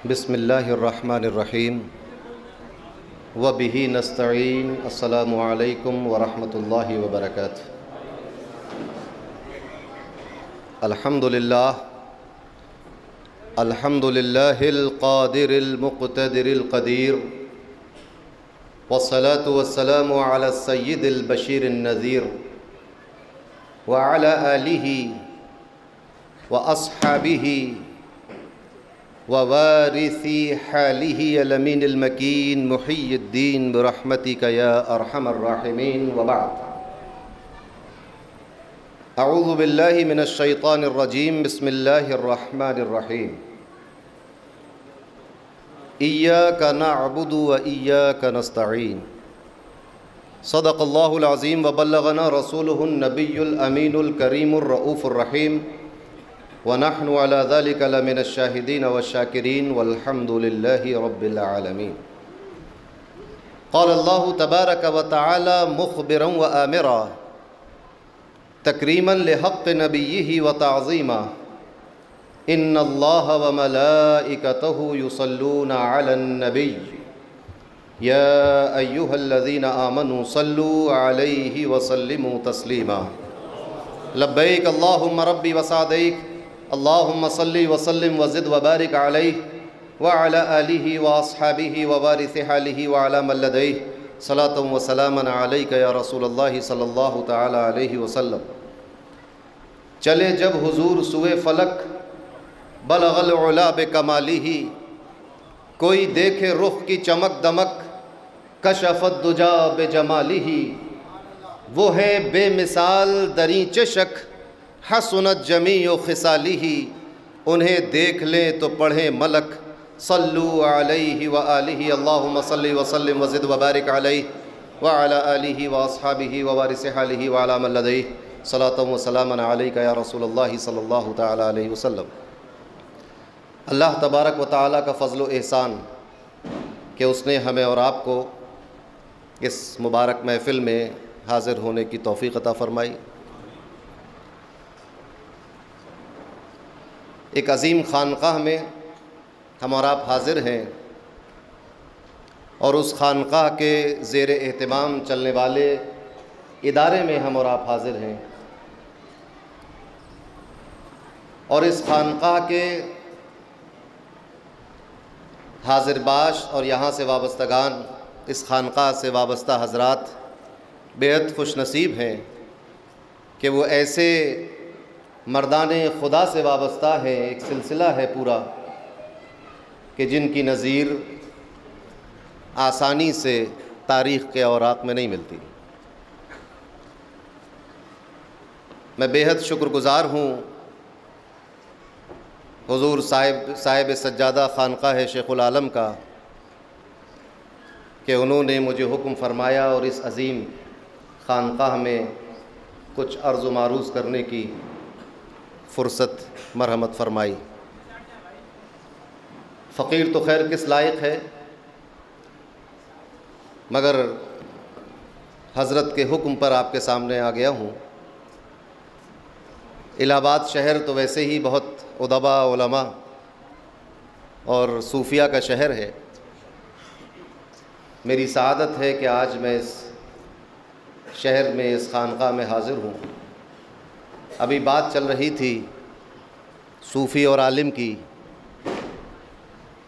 بسم اللہ الرحمن الرحیم وبہ نستعین السلام علیکم ورحمۃ اللہ وبرکاتہ۔ الحمد للہ القادر المقتدر القدیر والصلاة والسلام علی السید البشیر النذیر وعلی آلہ واصحابہ ووارثی حالہ الامین المکین محی الدین برحمتک یا ارحم الراحمین وبعد۔ اعوذ باللہ من الشیطان الرجیم بسم اللہ الرحمن الرحیم۔ ایاک نعبد و ایاک نستعین۔ صدق اللہ العظیم وبلغنا رسولہ النبی الامین الکریم الرؤوف الرحیم ونحن على ذلك لمن الشاہدین والشاکرین والحمد للہ رب العالمین۔ قال اللہ تبارک وتعالی مخبرا وآمرا تکریما لحق نبیہ وتعظیما ان اللہ وملائکتہ یصلون علی النبی یا ایہا الذین آمنوا صلوا علیہ وسلموا تسلیما۔ لبیک اللہم ربی وسعدیک اللہم صلی وسلم وزد وبارک علیہ وعلی آلہ واصحابہ ووارث حالہ وعلی من لدیہ صلاۃ وسلاما علیک یا رسول اللہ صلی اللہ تعالی علیہ وسلم۔ چلے جب حضور سوئے فلک بلغ العلا بکمالہ، کوئی دیکھے رخ کی چمک دمک کشف الدجا بجمالہ، وہ ہے بے مثال دریں چشک حسنت جمیع خصالہ، انہیں دیکھ لیں تو پڑھیں ملک صلو علیہ وآلہ اللہم صلی وسلم وزد وبارک علیہ وعلی آلہ واصحابہ ووارث حالہ وعلی من لدیہ صلاۃ وسلاما علیک یا رسول اللہ صلی اللہ تعالی علیہ وسلم۔ اللہ تبارک و تعالیٰ کا فضل و احسان کہ اس نے ہمیں اور آپ کو اس مبارک محفل میں حاضر ہونے کی توفیق عطا فرمائی۔ ایک عظیم خانقاہ میں ہم اور آپ حاضر ہیں، اور اس خانقاہ کے زیر اہتمام چلنے والے ادارے میں ہم اور آپ حاضر ہیں، اور اس خانقاہ کے حاضر باش اور یہاں سے وابستگان، اس خانقاہ سے وابستہ حضرات بے حد خوش نصیب ہیں کہ وہ ایسے مردان خدا سے وابستہ ہے، ایک سلسلہ ہے پورا کہ جن کی نظیر آسانی سے تاریخ کے اوراق میں نہیں ملتی۔ میں بے حد شکر گزار ہوں حضور صاحب سجادہ خانقاہ شیخ العالم کا کہ انہوں نے مجھے حکم فرمایا اور اس عظیم خانقاہ میں کچھ عرض و معروض کرنے کی فرصت مرحمت فرمائی۔ فقیر تو خیر کس لائق ہے، مگر حضرت کے حکم پر آپ کے سامنے آ گیا ہوں۔ الہ آباد شہر تو ویسے ہی بہت ادبا علماء اور صوفیہ کا شہر ہے۔ میری سعادت ہے کہ آج میں اس شہر میں اس خانقاہ میں حاضر ہوں۔ ابھی بات چل رہی تھی صوفی اور عالم کی،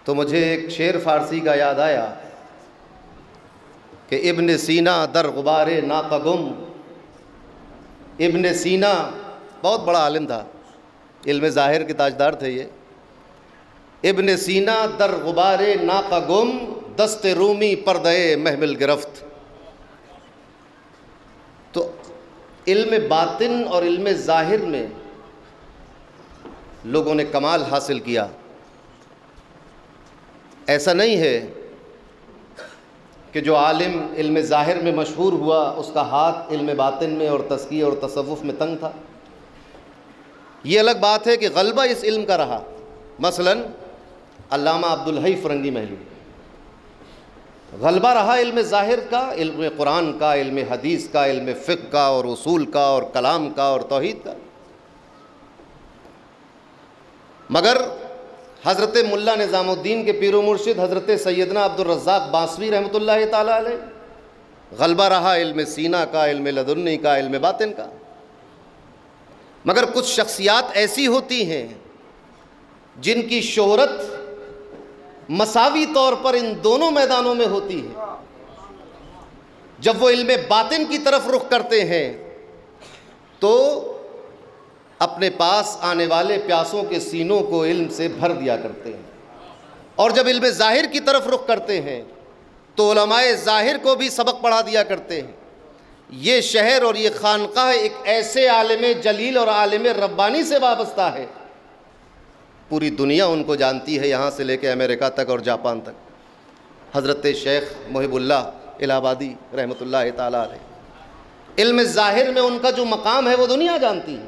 تو مجھے ایک شعر فارسی کا یاد آیا کہ ابن سینا در غبار ناقہ گم۔ ابن سینا بہت بڑا عالم تھا، علم ظاہر کے تاجدار تھے یہ۔ ابن سینا در غبار ناقہ گم، دست رومی پردہ محمل گرفت۔ تو علم باطن اور علم ظاہر میں لوگوں نے کمال حاصل کیا۔ ایسا نہیں ہے کہ جو عالم علم ظاہر میں مشہور ہوا اس کا ہاتھ علم باطن میں اور تزکیہ اور تصوف میں تنگ تھا۔ یہ الگ بات ہے کہ غلبہ اس علم کا رہا۔ مثلا علامہ عبدالحی فرنگی محلی، غلبہ رہا علم ظاہر کا، علم قرآن کا، علم حدیث کا، علم فقہ کا اور اصول کا اور کلام کا اور توحید کا، مگر حضرت ملا نظام الدین کے پیر و مرشد حضرت سیدنا عبدالرزاق بانسوی رحمۃ اللہ تعالیٰ علیہ غلبہ رہا علم سینہ کا، علم لدنی کا، علم باطن کا۔ مگر کچھ شخصیات ایسی ہوتی ہیں جن کی شہرت مساوی طور پر ان دونوں میدانوں میں ہوتی ہے۔ جب وہ علم باطن کی طرف رخ کرتے ہیں تو اپنے پاس آنے والے پیاسوں کے سینوں کو علم سے بھر دیا کرتے ہیں، اور جب علم ظاہر کی طرف رخ کرتے ہیں تو علماء ظاہر کو بھی سبق پڑھا دیا کرتے ہیں۔ یہ شہر اور یہ خانقاہ ایک ایسے عالم جلیل اور عالم ربانی سے وابستہ ہے، پوری دنیا ان کو جانتی ہے، یہاں سے لے کے امریکہ تک اور جاپان تک۔ حضرت شیخ محب اللہ الہ آبادی رحمۃ اللہ تعالیٰ علیہ، علم ظاہر میں ان کا جو مقام ہے وہ دنیا جانتی ہے،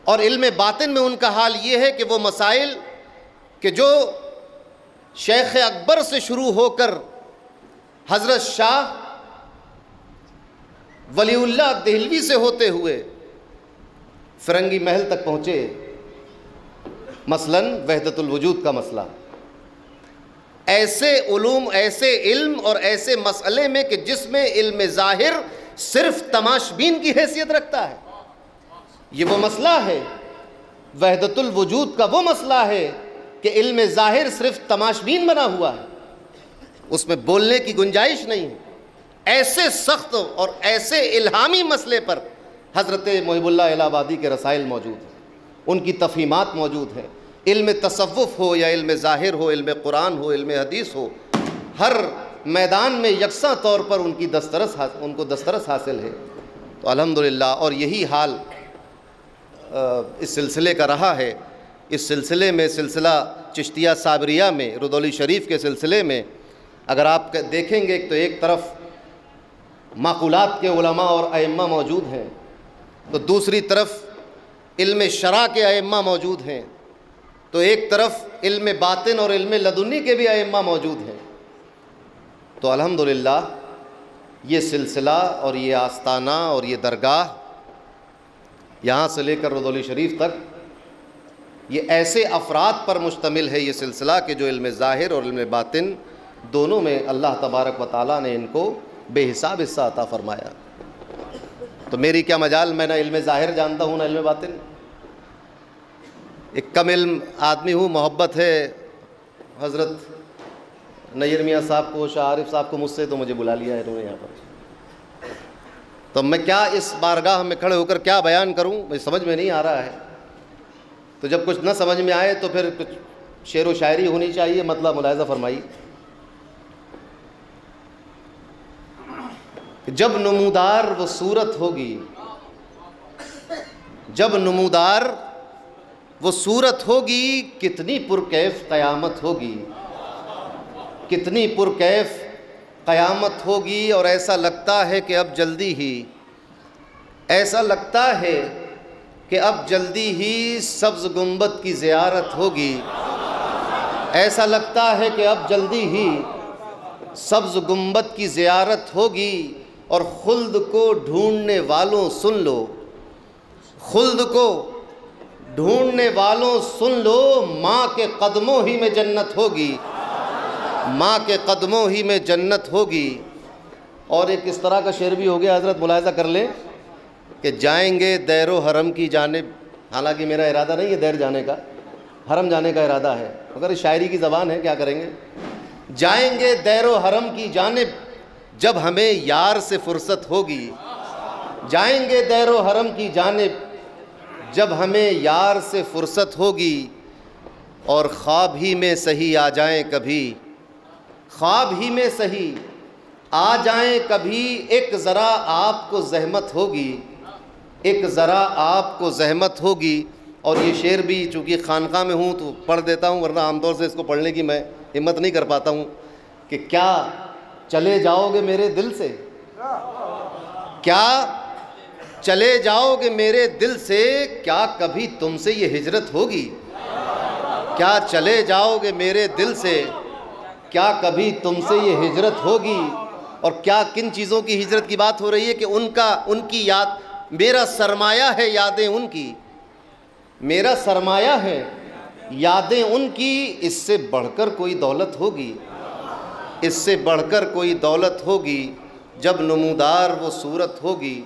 اور علم باطن میں ان کا حال یہ ہے کہ وہ مسائل کہ جو شیخ اکبر سے شروع ہو کر حضرت شاہ ولی اللہ دہلوی سے ہوتے ہوئے فرنگی محل تک پہنچے، مثلاً وحدت الوجود کا مسئلہ، ایسے علوم، ایسے علم اور ایسے مسئلے میں کہ جس میں علم ظاہر صرف تماشبین کی حیثیت رکھتا ہے، یہ وہ مسئلہ ہے۔ وحدت الوجود کا وہ مسئلہ ہے کہ علم ظاہر صرف تماشبین بنا ہوا ہے، اس میں بولنے کی گنجائش نہیں ہے۔ ایسے سخت اور ایسے الہامی مسئلے پر حضرت محب اللہ الہ آبادی کے رسائل موجود ہیں، ان کی تفہیمات موجود ہیں۔ علم تصوف ہو یا علم ظاہر ہو، علم قرآن ہو، علم حدیث ہو، ہر میدان میں یکساں طور پر ان کو دسترس حاصل ہے۔ تو الحمدللہ، اور یہی حال اس سلسلے کا رہا ہے۔ اس سلسلے میں، سلسلہ چشتیہ صابریہ میں، رودولی شریف کے سلسلے میں اگر آپ دیکھیں گے تو ایک طرف معقولات کے علماء اور ائمہ موجود ہیں، تو دوسری طرف علم شرع کے ائمہ موجود ہیں، تو ایک طرف علم باطن اور علم لدنی کے بھی ائمہ موجود ہیں۔ تو الحمدللہ یہ سلسلہ اور یہ آستانہ اور یہ درگاہ یہاں سے لے کر رودولی شریف تک یہ ایسے افراد پر مشتمل ہے یہ سلسلہ کہ جو علم ظاہر اور علم باطن دونوں میں اللہ تبارک و تعالیٰ نے ان کو بے حساب حصہ عطا فرمایا۔ تو میری کیا مجال، میں نہ علم ظاہر جانتا ہوں نہ علم باطن، ایک کم علم آدمی ہوں۔ محبت ہے حضرت نیر میاں صاحب کو، شاہ عارف صاحب کو مجھ سے، تو مجھے بلا لیا ہے انہوں نے یہاں پر، تو میں کیا اس بارگاہ میں کھڑے ہو کر کیا بیان کروں، مجھے سمجھ میں نہیں آ رہا ہے۔ تو جب کچھ نہ سمجھ میں آئے تو پھر کچھ شعر و شاعری ہونی چاہیے، مطلب ملاحظہ فرمائی۔ جب نمودار وہ صورت ہوگی، جب نمودار وہ صورت ہوگی، کتنی پرکیف قیامت ہوگی، کتنی پرکیف قیامت ہوگی۔ اور ایسا لگتا ہے کہ اب جلدی ہی، ایسا لگتا ہے کہ اب جلدی ہی سبز گنبد کی زیارت ہوگی، ایسا لگتا ہے کہ اب جلدی ہی سبز گنبد کی زیارت ہوگی۔ اور خلد کو ڈھونڈنے والوں سن لو، خلد کو ڈھونڈنے والوں سن لو، ماں کے قدموں ہی میں جنت ہوگی، ماں کے قدموں ہی میں جنت ہوگی۔ اور ایک اس طرح کا شعر بھی ہو گیا، حضرت ملاحظہ کر لیں کہ جائیں گے دیر و حرم کی جانب، حالانکہ میرا ارادہ نہیں ہے دیر جانے کا، حرم جانے کا ارادہ ہے، مگر شاعری کی زبان ہے، کیا کریں گے۔ جائیں گے دیر و حرم کی جانب جب ہمیں یار سے فرصت ہوگی، جائیں گے دیر و حرم کی جانب جب ہمیں یار سے فرصت ہوگی۔ اور خواب ہی میں سہی آ جائیں کبھی، خواب ہی میں سہی آ جائیں کبھی، ایک ذرا آپ کو زحمت ہوگی، ایک ذرا آپ کو زحمت ہوگی۔ اور یہ شعر بھی چونکہ خانقاہ میں ہوں تو پڑھ دیتا ہوں، ورنہ عام طور سے اس کو پڑھنے کی میں ہمت نہیں کر پاتا ہوں کہ کیا چلے جاؤ گے میرے دل سے، کیا چلے جاؤ گے میرے دل سے، کیا کبھی تم سے یہ ہجرت ہوگی، کیا چلے جاؤ گے میرے دل سے، کیا کبھی تم سے یہ ہجرت ہوگی۔ اور کیا کن چیزوں کی ہجرت کی بات ہو رہی ہے کہ ان کی یاد، میرا سرمایہ ہے یادیں ان کی، میرا سرمایہ ہے یادیں ان کی اس سے بڑھ کر کوئی دولت ہوگی، اس سے بڑھ کر کوئی دولت ہوگی جب نمودار وہ صورت ہوگی،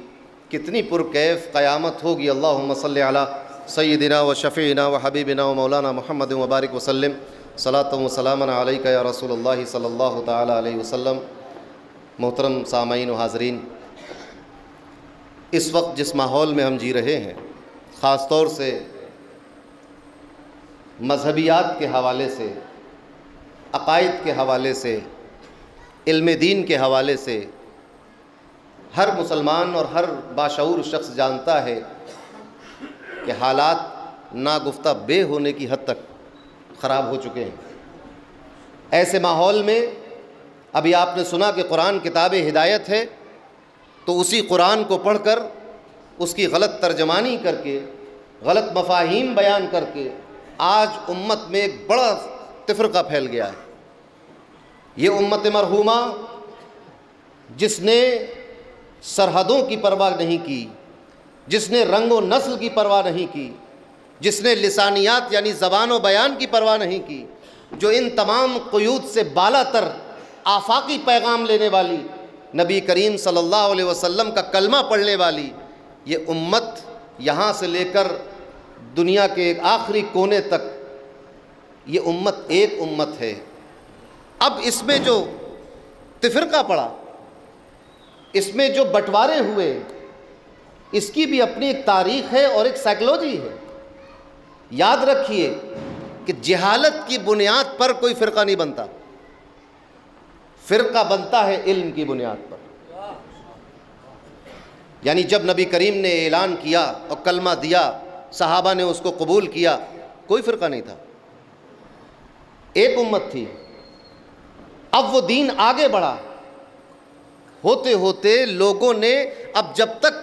کتنی پرکیف قیامت ہوگی۔ اللہم صلی علی سیدنا و شفیعنا و حبیبنا و مولانا محمد مبارک وسلم، صلاۃ و سلاما علیک یا رسول اللہ صلی اللہ تعالی علیہ وسلم۔ محترم سامعین و حاضرین، اس وقت جس ماحول میں ہم جی رہے ہیں، خاص طور سے مذہبیات کے حوالے سے، عقائد کے حوالے سے، علم دین کے حوالے سے، ہر مسلمان اور ہر باشعور شخص جانتا ہے کہ حالات ناگفتہ بے ہونے کی حد تک خراب ہو چکے ہیں۔ ایسے ماحول میں ابھی آپ نے سنا کہ قرآن کتاب ہدایت ہے، تو اسی قرآن کو پڑھ کر اس کی غلط ترجمانی کر کے، غلط مفاہیم بیان کر کے آج امت میں ایک بڑا تفرقہ پھیل گیا ہے۔ یہ امت مرحومہ جس نے سرحدوں کی پرواہ نہیں کی، جس نے رنگ و نسل کی پرواہ نہیں کی، جس نے لسانیات یعنی زبان و بیان کی پرواہ نہیں کی، جو ان تمام قیود سے بالا تر آفاقی پیغام لینے والی، نبی کریم صلی اللہ علیہ وسلم کا کلمہ پڑھنے والی یہ امت، یہاں سے لے کر دنیا کے ایک آخری کونے تک یہ امت ایک امت ہے۔ اب اس میں جو تفرقہ پڑا، اس میں جو بٹوارے ہوئے، اس کی بھی اپنی ایک تاریخ ہے اور ایک سائیکلوجی ہے۔ یاد رکھیے کہ جہالت کی بنیاد پر کوئی فرقہ نہیں بنتا، فرقہ بنتا ہے علم کی بنیاد پر۔ یعنی جب نبی کریم نے اعلان کیا اور کلمہ دیا، صحابہ نے اس کو قبول کیا، کوئی فرقہ نہیں تھا، ایک امت تھی۔ اب وہ دین آگے بڑھا، ہوتے ہوتے لوگوں نے اب جب تک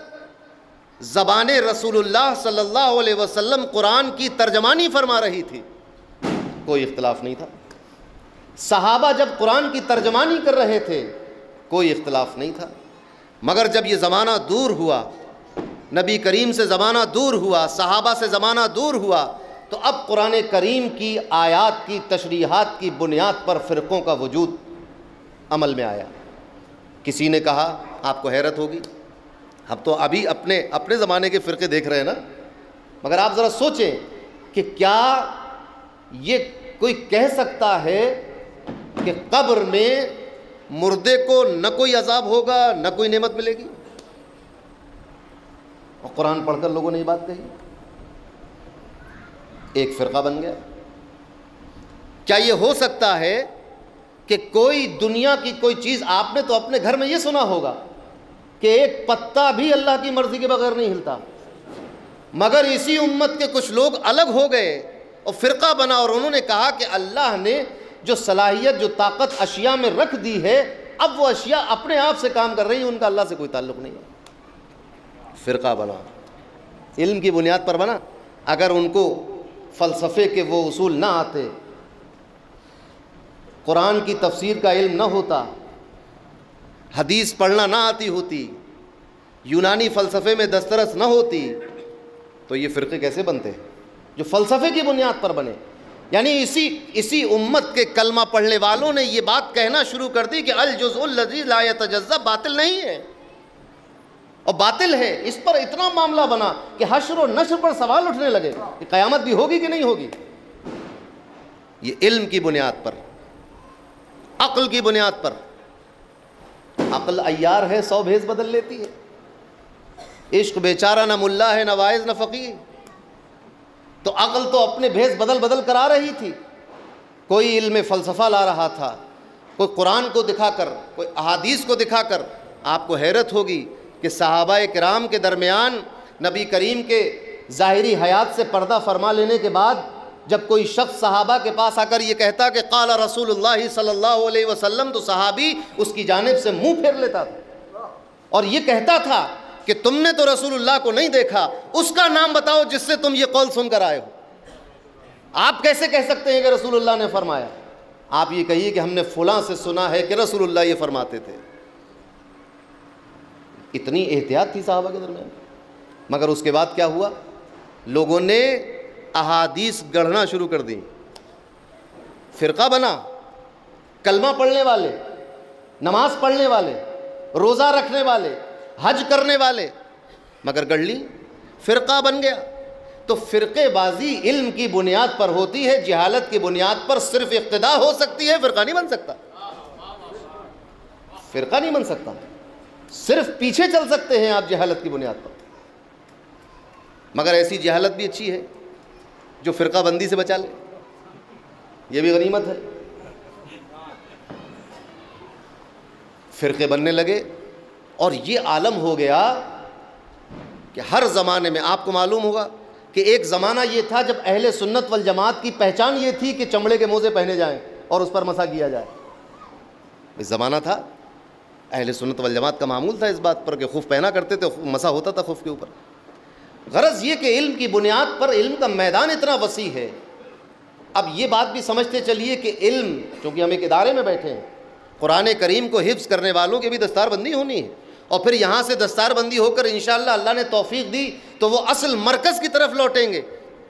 زبان رسول اللہ صلی اللہ علیہ وسلم قرآن کی ترجمانی فرما رہی تھی، کوئی اختلاف نہیں تھا۔ صحابہ جب قرآن کی ترجمانی کر رہے تھے، کوئی اختلاف نہیں تھا۔ مگر جب یہ زمانہ دور ہوا، نبی کریم سے زمانہ دور ہوا، صحابہ سے زمانہ دور ہوا، تو اب قرآن کریم کی آیات کی تشریحات کی بنیاد پر فرقوں کا وجود عمل میں آیا۔ کسی نے کہا، آپ کو حیرت ہوگی، اب تو ابھی اپنے زمانے کے فرقے دیکھ رہے ہیں نا، مگر آپ ذرا سوچیں کہ کیا یہ کوئی کہہ سکتا ہے کہ قبر میں مردے کو نہ کوئی عذاب ہوگا نہ کوئی نعمت ملے گی؟ اور قرآن پڑھ کر لوگوں نے یہ بات کہی، ایک فرقہ بن گیا۔ کیا یہ ہو سکتا ہے کہ کوئی دنیا کی کوئی چیز، آپ نے تو اپنے گھر میں یہ سنا ہوگا کہ ایک پتا بھی اللہ کی مرضی کے بغیر نہیں ہلتا، مگر اسی امت کے کچھ لوگ الگ ہو گئے اور فرقہ بنا، اور انہوں نے کہا کہ اللہ نے جو صلاحیت، جو طاقت اشیاء میں رکھ دی ہے، اب وہ اشیاء اپنے آپ سے کام کر رہی ہیں، ان کا اللہ سے کوئی تعلق نہیں ہے۔ فرقہ بنا، علم کی بنیاد پر بنا۔ اگر ان کو فلسفے کے وہ اصول نہ آتے، قرآن کی تفسیر کا علم نہ ہوتا، حدیث پڑھنا نہ آتی ہوتی، یونانی فلسفے میں دسترس نہ ہوتی، تو یہ فرقے کیسے بنتے جو فلسفے کی بنیاد پر بنے؟ یعنی اسی امت کے کلمہ پڑھنے والوں نے یہ بات کہنا شروع کر دی کہ الجزء الذی لا یتجزا باطل نہیں ہے، اور باطل ہے۔ اس پر اتنا معاملہ بنا کہ حشر و نشر پر سوال اٹھنے لگے کہ قیامت بھی ہوگی کہ نہیں ہوگی۔ یہ علم کی بنیاد پر، عقل کی بنیاد پر۔ عقل عیار ہے، 100 بھیس بدل لیتی ہے۔ عشق بیچارہ نہ ملا ہے، نہ واعظ نہ فقیہ، تو عقل تو اپنے بھیس بدل کر آ رہی تھی۔ کوئی علم فلسفہ لا رہا تھا، کوئی قرآن کو دکھا کر، کوئی احادیث کو دکھا کر۔ آپ کو حیرت ہوگی کہ صحابہ کرام کے درمیان نبی کریم کے ظاہری حیات سے پردہ فرما لینے کے بعد جب کوئی شخص صحابہ کے پاس آ کر یہ کہتا کہ قال رسول اللہ صلی اللہ علیہ وسلم، تو صحابی اس کی جانب سے منہ پھیر لیتا تھا اور یہ کہتا تھا کہ تم نے تو رسول اللہ کو نہیں دیکھا، اس کا نام بتاؤ جس سے تم یہ قول سن کر آئے ہو۔ آپ کیسے کہہ سکتے ہیں کہ رسول اللہ نے فرمایا؟ آپ یہ کہیے کہ ہم نے فلاں سے سنا ہے کہ رسول اللہ یہ فرماتے تھے۔ اتنی احتیاط تھی صحابہ کے درمیان، مگر اس کے بعد کیا ہوا؟ لوگوں نے احادیث گڑھنا شروع کر دیں. فرقہ بنا، کلمہ پڑھنے والے، نماز پڑھنے والے، روزہ رکھنے والے، حج کرنے والے، مگر گڑھ لی، فرقہ بن گیا. تو فرقے بازی علم کی بنیاد پر ہوتی ہے، جہالت کی بنیاد پر صرف اقتدا ہو سکتی ہے، فرقہ نہیں بن سکتا. فرقہ نہیں بن سکتا، صرف پیچھے چل سکتے ہیں آپ جہالت کی بنیاد پر. مگر ایسی جہالت بھی اچھی ہے جو فرقہ بندی سے بچا لے، یہ بھی غنیمت ہے. فرقے بننے لگے اور یہ عالم ہو گیا کہ ہر زمانے میں آپ کو معلوم ہوگا کہ ایک زمانہ یہ تھا جب اہل سنت والجماعت کی پہچان یہ تھی کہ چمڑے کے موزے پہنے جائیں اور اس پر مسح کیا جائے. اس زمانہ تھا، اہل سنت والجماعت کا معمول تھا اس بات پر کہ خف پہنا کرتے تھے، مسح ہوتا تھا خف کے اوپر. غرض یہ کہ علم کی بنیاد پر علم کا میدان اتنا وسیع ہے. اب یہ بات بھی سمجھتے چلیے کہ علم، چونکہ ہم ایک ادارے میں بیٹھے ہیں، قرآن کریم کو حفظ کرنے والوں کی بھی دستار بندی ہونی ہے، اور پھر یہاں سے دستار بندی ہو کر انشاءاللہ اللہ نے توفیق دی تو وہ اصل مرکز کی طرف لوٹیں گے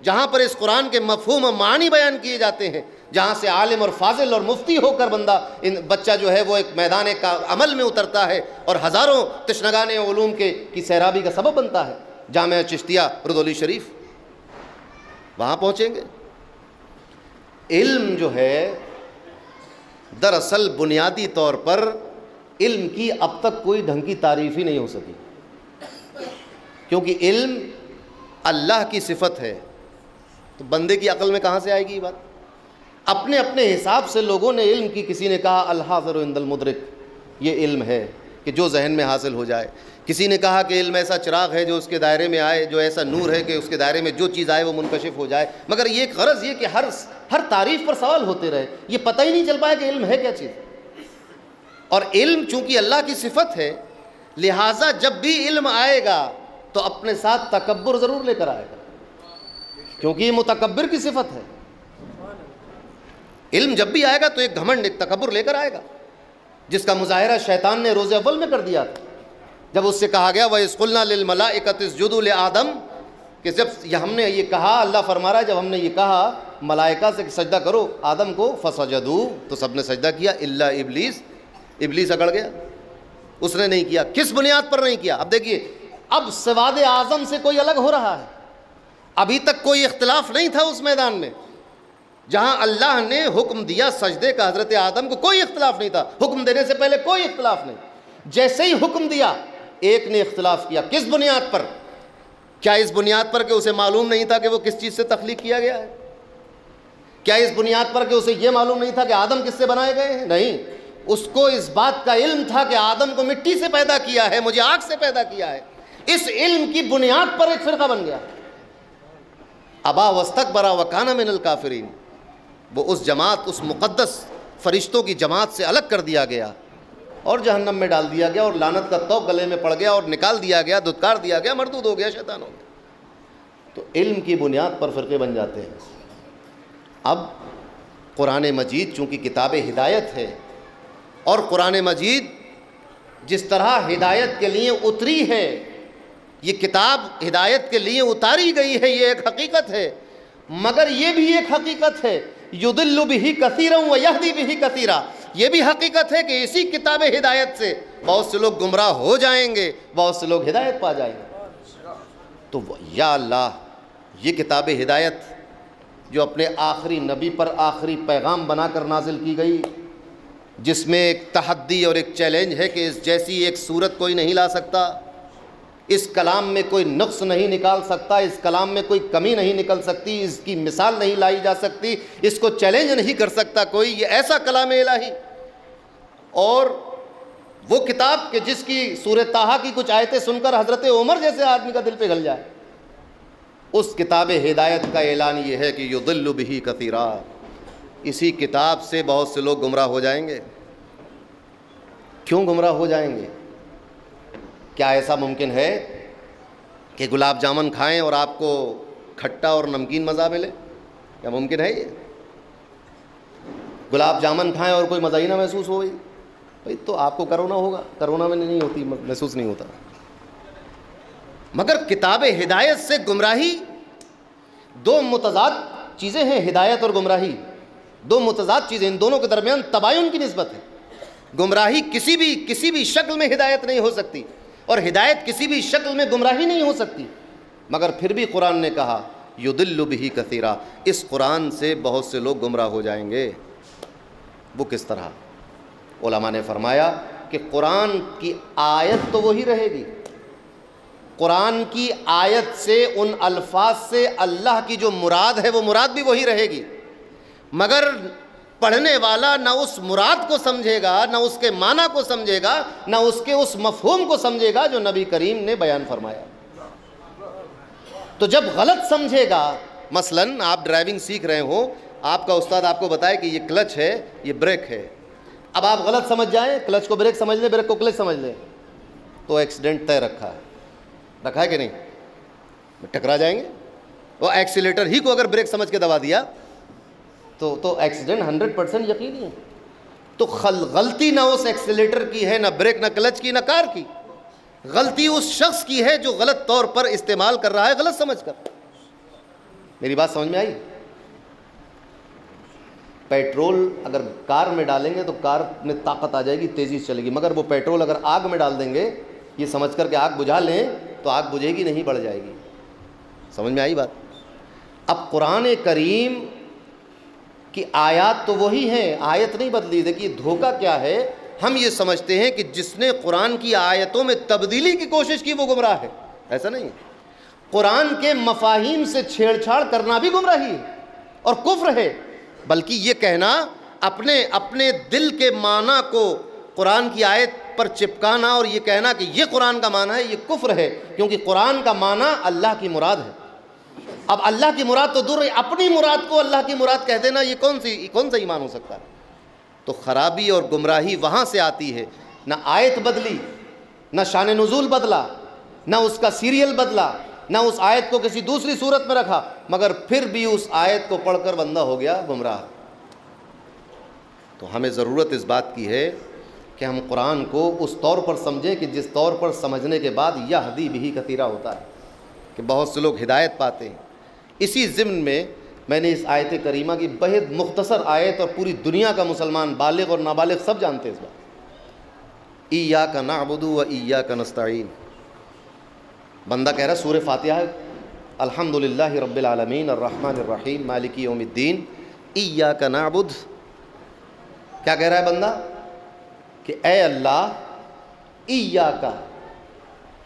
جہاں پر اس قرآن کے مفہوم و معانی بیان کیے جاتے ہیں، جہاں سے عالم اور فاضل اور مفتی ہو کر بچہ جو ہے وہ ایک میدان کا عمل میں اترتا ہے اور ہزاروں تشنگان علوم کی سیرابی کا سبب بنتا ہے. جامعہ چشتیہ رضولی شریف، وہاں پہنچیں گے. علم جو ہے دراصل بنیادی طور پر علم کی اب تک کوئی ڈھنگ کی تعریف ہی نہیں ہو سکی، کیونکہ علم اللہ کی صفت ہے. تو بندے کی عقل میں کہاں سے آئے گی یہ بات؟ اپنے اپنے حساب سے لوگوں نے علم کی، کسی نے کہا الحاضر عند المدرک، یہ علم ہے کہ جو ذہن میں حاصل ہو جائے. کسی نے کہا کہ علم ایسا چراغ ہے جو اس کے دائرے میں آئے، جو ایسا نور ہے کہ اس کے دائرے میں جو چیز آئے وہ منکشف ہو جائے. مگر یہ ایک غرض یہ کہ ہر تعریف پر سوال ہوتے رہے، یہ پتہ ہی نہیں چل پایا کہ علم ہے کیا چیز. اور علم چونکہ اللہ کی صفت ہے، لہٰذا جب بھی علم آئے گا تو اپنے ساتھ تکبر ضرور لے کر آئے گا، کیونکہ یہ متکبر کی صفت ہے. علم جب بھی آئے گا تو ایک گھمنڈ، ایک تکبر لے کر آئے گا، جس کا مظاہرہ شیطان نے روز اول میں کر دیا تھا جب اس سے کہا گیا وَإِذْ قُلْنَا لِلْمَلَائِكَةِ اسْجُدُوا لِآدَمَ، کہ جب ہم نے یہ کہا، اللہ فرما رہا ہے، جب ہم نے یہ کہا ملائکہ سے کہ سجدہ کرو آدم کو، فَسَجَدُوا، تو سب نے سجدہ کیا الا ابلیس. ابلیس اکڑ گیا، اس نے نہیں کیا. کس بنیاد پر نہیں کیا؟ اب دیکھیے، اب سواد اعظم سے کوئی الگ ہو رہا ہے. ابھی تک کوئی اختلاف نہیں تھا اس میدان میں جہاں اللہ نے حکم دیا سجدے کا حضرت آدم کو، کوئی اختلاف نہیں تھا. حکم دینے سے پہلے کوئی اختلاف نہیں. جیسے ہی حکم دیا ایک نے اختلاف کیا. کس بنیاد پر؟ کیا اس بنیاد پر کہ اسے معلوم نہیں تھا کہ وہ کس چیز سے تخلیق کیا گیا ہے؟ کیا اس بنیاد پر کہ اسے یہ معلوم نہیں تھا کہ آدم کس سے بنائے گئے ہیں؟ نہیں، اس کو اس بات کا علم تھا کہ آدم کو مٹی سے پیدا کیا ہے، مجھے آگ سے پیدا کیا ہے. اس علم کی بنیاد پر ایک فرقہ بن گیا، ابا واستکبر وکان من الکافرین. وہ اس جماعت، اس مقدس فرشتوں کی جماعت سے الگ کر دیا گیا اور جہنم میں ڈال دیا گیا، اور لعنت کا طوق گلے میں پڑ گیا اور نکال دیا گیا، دھتکار دیا گیا، مردود ہو گیا، شیطان ہو گیا. تو علم کی بنیاد پر فرقے بن جاتے ہیں. اب قرآن مجید چونکہ کتاب ہدایت ہے، اور قرآن مجید جس طرح ہدایت کے لیے اتری ہے، یہ کتاب ہدایت کے لیے اتاری گئی ہے، یہ ایک حقیقت ہے. مگر یہ بھی ایک حقیقت ہے یضل بہ کثیرا ویہدی بہ کثیرا، یہ بھی حقیقت ہے کہ اسی کتاب ہدایت سے بہت سے لوگ گمراہ ہو جائیں گے، بہت سے لوگ ہدایت پا جائیں گے. تو یا اللہ، یہ کتاب ہدایت جو اپنے آخری نبی پر آخری پیغام بنا کر نازل کی گئی، جس میں ایک تحدی اور ایک چیلنج ہے کہ اس جیسی ایک صورت کوئی نہیں لا سکتا، اس کلام میں کوئی نقص نہیں نکال سکتا، اس کلام میں کوئی کمی نہیں نکل سکتی، اس کی مثال نہیں لائی جا سکتی، اس کو چیلنج نہیں کر سکتا کوئی. یہ ایسا کلام الہی، اور وہ کتاب کہ جس کی سورہ طٰہٰ کی کچھ آیتیں سن کر حضرت عمر جیسے آدمی کا دل پگھل جائے. اس کتاب ہدایت کا اعلان یہ ہے کہ یضل بہ کثیرا، اسی کتاب سے بہت سے لوگ گمراہ ہو جائیں گے. کیوں گمراہ ہو جائیں گے؟ کیا ایسا ممکن ہے کہ گلاب جامن کھائیں اور آپ کو کھٹا اور نمکین مزہ ملے؟ کیا ممکن ہے یہ؟ گلاب جامن کھائیں اور کوئی مزہ ہی نہ محسوس ہو بھائی تو آپ کو کرونا ہوگا، کرونا میں نہیں ہوتی، محسوس نہیں ہوتا. مگر کتاب ہدایت سے گمراہی دو متضاد چیزیں ہیں ہدایت اور گمراہی، دو متضاد چیزیں، ان دونوں کے درمیان تباین کی نسبت ہے۔ گمراہی کسی بھی شکل میں ہدایت نہیں ہو سکتی، اور ہدایت کسی بھی شکل میں گمراہی نہیں ہو سکتی، مگر پھر بھی قرآن نے کہا یضل بہ کثیرا، اس قرآن سے بہت سے لوگ گمراہ ہو جائیں گے۔ وہ کس طرح؟ علماء نے فرمایا کہ قرآن کی آیت تو وہی رہے گی، قرآن کی آیت سے، ان الفاظ سے اللہ کی جو مراد ہے وہ مراد بھی وہی رہے گی، مگر پڑھنے والا نہ اس مراد کو سمجھے گا، نہ اس کے معنی کو سمجھے گا، نہ اس کے اس مفہوم کو سمجھے گا جو نبی کریم نے بیان فرمایا۔ تو جب غلط سمجھے گا، مثلاً آپ ڈرائیونگ سیکھ رہے ہو، آپ کا استاد آپ کو بتائے کہ یہ کلچ ہے، یہ بریک ہے، اب آپ غلط سمجھ جائیں، کلچ کو بریک سمجھ لیں، بریک کو کلچ سمجھ لیں، تو ایکسیڈنٹ طے رکھا ہے کہ نہیں؟ ٹکرا جائیں گے۔ وہ ایکسیلیٹر ہی کو اگر بریک سمجھ کے دبا دیا تو ایکسیڈنٹ 100% یقینی ہے۔ تو غلطی نہ اس ایکسیلیٹر کی ہے، نہ بریک، نہ کلچ کی، نہ کار کی، غلطی اس شخص کی ہے جو غلط طور پر استعمال کر رہا ہے، غلط سمجھ کر۔ میری بات سمجھ میں آئی؟ پیٹرول اگر کار میں ڈالیں گے تو کار میں طاقت آ جائے گی، تیزی سے چلے گی، مگر وہ پیٹرول اگر آگ میں ڈال دیں گے، یہ سمجھ کر کہ آگ بجھا لیں، تو آگ بجھے گی نہیں، بڑھ جائے گی۔ سمجھ میں آئی بات؟ اب قرآن کریم کی آیات تو وہی ہیں، آیت نہیں بدلی۔ دیکھیے دھوکہ کیا ہے، ہم یہ سمجھتے ہیں کہ جس نے قرآن کی آیتوں میں تبدیلی کی کوشش کی وہ گمراہ ہے، ایسا نہیں ہے۔ قرآن کے مفاہیم سے چھیڑ چھاڑ کرنا بھی گمراہی ہے اور کفر ہے، بلکہ یہ کہنا اپنے دل کے معنی کو قرآن کی آیت پر چپکانا اور یہ کہنا کہ یہ قرآن کا معنی ہے، یہ کفر ہے، کیونکہ قرآن کا معنی اللہ کی مراد ہے۔ اب اللہ کی مراد تو دور رہی، اپنی مراد کو اللہ کی مراد کہہ دینا، یہ کون سا ایمان ہو سکتا ہے؟ تو خرابی اور گمراہی وہاں سے آتی ہے، نہ آیت بدلی، نہ شان نزول بدلا، نہ اس کا سیریل بدلا، نہ اس آیت کو کسی دوسری صورت میں رکھا، مگر پھر بھی اس آیت کو پڑھ کر بندہ ہو گیا گمراہ۔ تو ہمیں ضرورت اس بات کی ہے کہ ہم قرآن کو اس طور پر سمجھیں کہ جس طور پر سمجھنے کے بعد یہدی بہ کثیرا ہوتا ہے، کہ بہت سے لوگ ہدایت پاتے ہیں۔ اسی ضمن میں نے اس آیت کریمہ کی بہت مختصر آیت، اور پوری دنیا کا مسلمان بالغ اور نابالغ سب جانتے ہیں اس بات، ایاک نعبد و ایاک نستعین۔ بندہ کہہ رہا ہے سورہ فاتحہ ہے، الحمدللہ رب العالمین الرحمن الرحیم مالک یوم الدین ایاک نعبد۔ کیا کہہ رہا ہے بندہ؟ کہ اے اللہ، ایاک،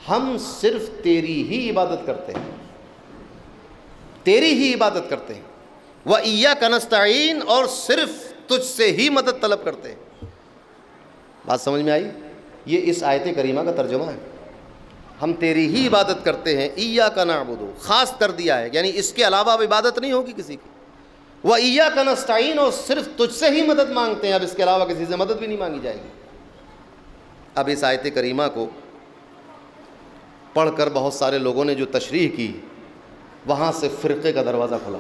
ہم صرف تیری ہی عبادت کرتے ہیں، تیری ہی عبادت کرتے ہیں، وَإِيَّاكَ نَسْتَعِينُ، اور صرف تجھ سے ہی مدد طلب کرتے ہیں۔ بات سمجھ میں آئی؟ یہ اس آیت کریمہ کا ترجمہ ہے، ہم تیری ہی عبادت کرتے ہیں، ایاک نعبد، خاص کر دیا ہے، یعنی اس کے علاوہ اب عبادت نہیں ہوگی کسی کی، وَإِيَّاكَ نَسْتَعِينُ، اور صرف تجھ سے ہی مدد مانگتے ہیں، اب اس کے علاوہ کسی سے مدد بھی نہیں مانگی جائے گی۔ اب اس آیت کریمہ کو پڑھ کر بہت سارے لوگوں نے جو تشریح کی، وہاں سے فرقے کا دروازہ کھلا،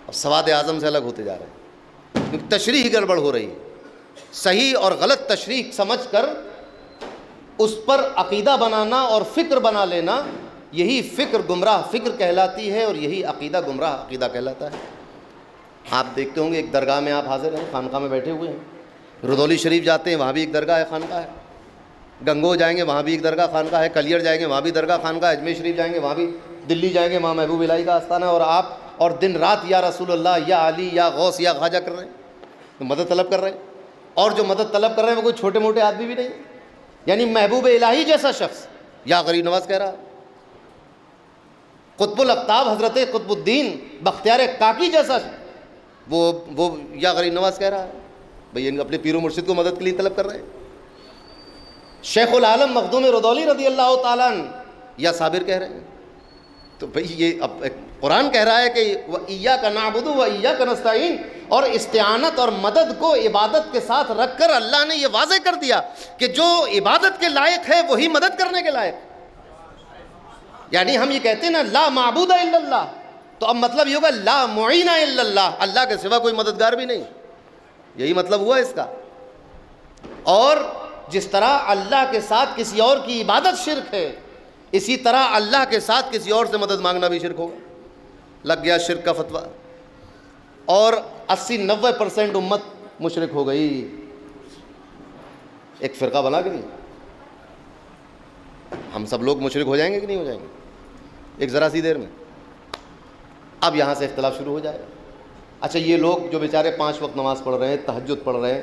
اب سواد اعظم سے الگ ہوتے جا رہے ہیں، کیونکہ تشریح گڑبڑ ہو رہی ہے۔ صحیح اور غلط تشریح سمجھ کر اس پر عقیدہ بنانا اور فکر بنا لینا، یہی فکر گمراہ فکر کہلاتی ہے، اور یہی عقیدہ گمراہ عقیدہ کہلاتا ہے۔ آپ دیکھتے ہوں گے ایک درگاہ میں آپ حاضر ہیں، خانقاہ میں بیٹھے ہوئے ہیں، رضولی شریف جاتے ہیں وہاں بھی ایک درگاہ ہے، خانقاہ ہے، گنگو جائیں گے وہاں بھی ایک درگاہ خانقاہ ہے، کلیئر جائیں گے وہاں بھی درگاہ خانقاہ ہے، اجمیر شریف جائیں گے وہاں بھی، دلی جائیں گے وہاں محبوب الہی کا آستانہ ہے، اور آپ اور دن رات یا رسول اللہ یا علی یا غوث یا خواجہ کر رہے ہیں، مدد طلب کر رہے ہیں، اور جو مدد طلب کر رہے ہیں وہ کوئی چھوٹے موٹے آدمی بھی نہیں، یعنی محبوب الہی جیسا شخص، یا غریب نواز کہہ رہا ہے، قطب الاقطاب حضرت قطب الدین بختیار کاکی جیسا، وہ یا غریب نواز کہہ رہا ہے، بھئی اپنے پیر و مرشد کو مدد کے لیے طلب کر رہے ہیں۔ شیخ العالم مخدوم رضولی رضی اللہ تعالیٰ عنہ یا صابر کہہ رہے ہیں۔ تو بھئی یہ اب قرآن کہہ رہا ہے کہ وَإِيَّاكَ نَعْبُدُ وَإِيَّاكَ نَسْتَعِينُ، اور استعانت اور مدد کو عبادت کے ساتھ رکھ کر اللہ نے یہ واضح کر دیا کہ جو عبادت کے لائق ہے وہی مدد کرنے کے لائق۔ یعنی ہم یہ کہتے ہیں نا لا معبود الا اللہ، تو اب مطلب یہ ہوگا لا معین الا اللہ، اللہ کے سوا کوئی مددگار بھی نہیں، یہی مطلب ہوا اس کا۔ اور جس طرح اللہ کے ساتھ کسی اور کی عبادت شرک ہے، اسی طرح اللہ کے ساتھ کسی اور سے مدد مانگنا بھی شرک ہوگا۔ لگ گیا شرک کا فتویٰ، اور 80-90% امت مشرک ہو گئی. ایک فرقہ بنا کہ نہیں؟ ہم سب لوگ مشرک ہو جائیں گے کہ نہیں ہو جائیں گے ایک ذرا سی دیر میں؟ اب یہاں سے اختلاف شروع ہو جائے گا. اچھا یہ لوگ جو بیچارے 5 وقت نماز پڑھ رہے ہیں، تہجد پڑھ رہے ہیں،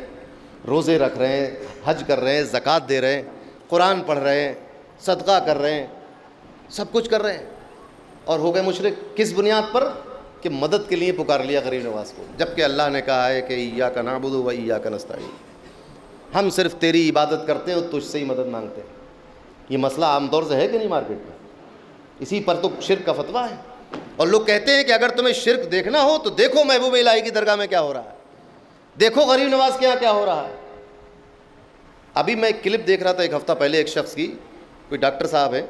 روزے رکھ رہے ہیں، حج کر رہے ہیں، زکوٰۃ دے رہے ہیں، قرآن پڑھ رہے ہیں، صدقہ کر رہے ہیں، سب کچھ کر رہے ہیں، اور ہو گئے مشرک کس بنیاد پر؟ کہ مدد کے لیے پکار لیا غریب نواز کو، جبکہ اللہ نے کہا ہے کہ ایاک نعبد و ایاک نستعین، ہم صرف تیری عبادت کرتے ہیں اور تجھ سے ہی مدد مانگتے ہیں. یہ مسئلہ عام طور سے ہے کہ نہیں مارکیٹ میں؟ اسی پر تو شرک کا فتویٰ ہے. اور لوگ کہتے ہیں کہ اگر تمہیں شرک دیکھنا ہو تو دیکھو محبوب الہی کی درگاہ میں کیا ہو رہا ہے، دیکھو غریب نواز کے یہاں کیا ہو رہا ہے. ابھی میں ایک کلپ دیکھ رہا تھا ایک ہفتہ پہلے ایک شخص کی، کوئی ڈاکٹر صاحب ہے،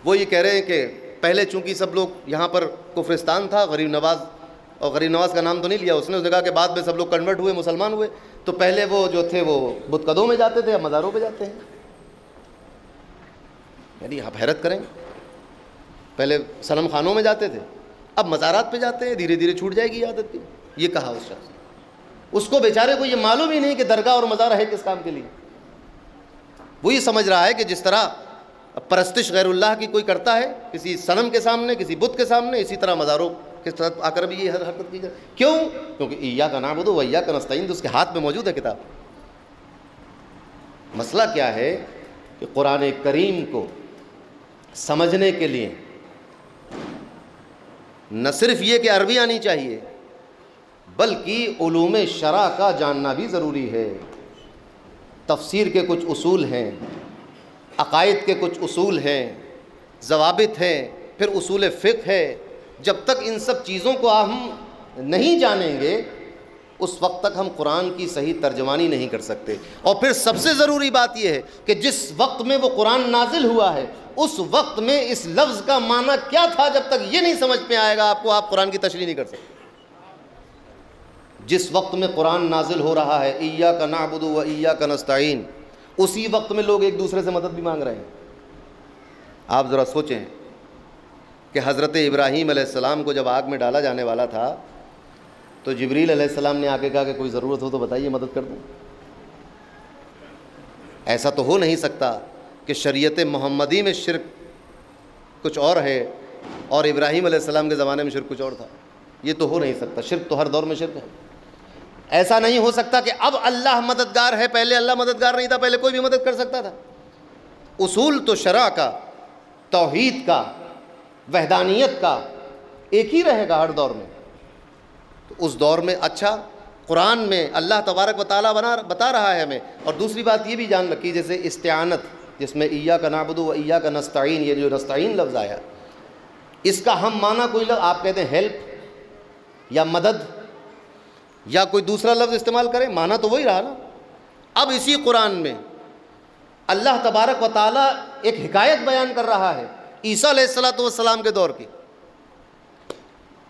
وہ یہ کہہ رہے ہیں کہ پہلے چونکہ سب لوگ یہاں پر کفرستان تھا، غریب نواز، اور غریب نواز کا نام تو نہیں لیا اس نے کہا کہ بعد میں سب لوگ کنورٹ ہوئے، مسلمان ہوئے، تو پہلے وہ جو تھے وہ بت قدوں میں جاتے تھے، اب مزاروں پہ جاتے ہیں. یعنی آپ حیرت کریں، پہلے صنم خانوں میں جاتے تھے، اب مزارات پہ جاتے ہیں. دھیرے دھیرے چھوٹ جائے گی عادت کی. یہ کہا اس شخص، اس کو بیچارے کو یہ معلوم ہی نہیں کہ درگاہ اور مزار ہے کس کام کے لیے. وہ یہ سمجھ رہا ہے کہ جس طرح پرستش غیر اللہ کی کوئی کرتا ہے کسی صنم کے سامنے، کسی بت کے سامنے، اسی طرح مزاروں کے ساتھ آ کر بھی یہ حرکت کی جائے. کیوں؟ کیونکہ ایاک نعبد و ایاک نستعین تو اس کے ہاتھ میں موجود ہے کتاب. مسئلہ کیا ہے کہ قرآن کریم کو سمجھنے کے لیے نہ صرف یہ کہ عربی آنی چاہیے، بلکہ علوم شرع کا جاننا بھی ضروری ہے. تفسیر کے کچھ اصول ہیں، عقائد کے کچھ اصول ہیں، ضوابط ہیں، پھر اصول فقہ ہے. جب تک ان سب چیزوں کو ہم نہیں جانیں گے اس وقت تک ہم قرآن کی صحیح ترجمانی نہیں کر سکتے. اور پھر سب سے ضروری بات یہ ہے کہ جس وقت میں وہ قرآن نازل ہوا ہے اس وقت میں اس لفظ کا معنی کیا تھا، جب تک یہ نہیں سمجھ میں آئے گا آپ کو، آپ قرآن کی تشریح نہیں کر سکتے. جس وقت میں قرآن نازل ہو رہا ہے ایاک نعبد و ایاک نستعین، اسی وقت میں لوگ ایک دوسرے سے مدد بھی مانگ رہے ہیں. آپ ذرا سوچیں کہ حضرت ابراہیم علیہ السلام کو جب آگ میں ڈالا جانے والا تھا تو جبریل علیہ السلام نے آ کے کہا کہ کوئی ضرورت ہو تو بتائیے مدد کر دوں. ایسا تو ہو نہیں سکتا کہ شریعت محمدی میں شرک کچھ اور ہے اور ابراہیم علیہ السلام کے زمانے میں شرک کچھ اور تھا. یہ تو ہو نہیں سکتا. شرک تو ہر دور میں شرک ہے. ایسا نہیں ہو سکتا کہ اب اللہ مددگار ہے، پہلے اللہ مددگار نہیں تھا، پہلے کوئی بھی مدد کر سکتا تھا. اصول تو شرع کا، توحید کا، وحدانیت کا ایک ہی رہے گا ہر دور میں. تو اس دور میں اچھا قرآن میں اللہ تبارک و تعالیٰ بتا رہا ہے ہمیں. اور دوسری بات یہ بھی جان رکھی، جیسے استعانت جس میں ایاک نعبد و ایاک نستعین، یہ جو نستعین لفظ آیا اس کا ہم معنی کوئی لفظ آپ کہتے ہیں ہیلپ یا مدد یا کوئی دوسرا لفظ استعمال کریں، معنی تو وہی رہا نا. اب اسی قرآن میں اللہ تبارک و تعالیٰ ایک حکایت بیان کر رہا ہے عیسیٰ علیہ السلام کے دور کی،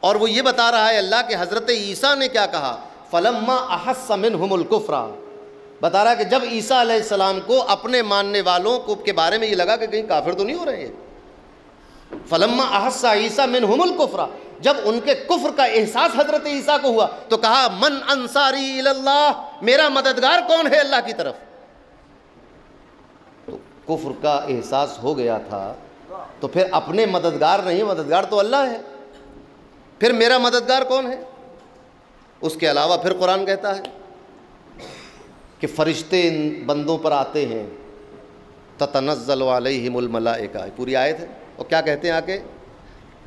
اور وہ یہ بتا رہا ہے اللہ کہ حضرت عیسیٰ نے کیا کہا، فلما احس منہم الکفر، بتا رہا ہے کہ جب عیسیٰ علیہ السلام کو اپنے ماننے والوں کو کے بارے میں یہ لگا کہ کہیں کافر تو نہیں ہو رہے ہیں، فلما احس عیسیٰ منہم الکفر، جب ان کے کفر کا احساس حضرت عیسیٰ کو ہوا تو کہا من انصاری الی اللہ، میرا مددگار کون ہے اللہ کی طرف. تو کفر کا احساس ہو گیا تھا تو پھر اپنے مددگار نہیں، مددگار تو اللہ ہے، پھر میرا مددگار کون ہے؟ اس کے علاوہ پھر قرآن کہتا ہے کہ فرشتے ان بندوں پر آتے ہیں، تتنزل علیہم الملائکہ، پوری آیت ہے. اور کیا کہتے ہیں آ کے،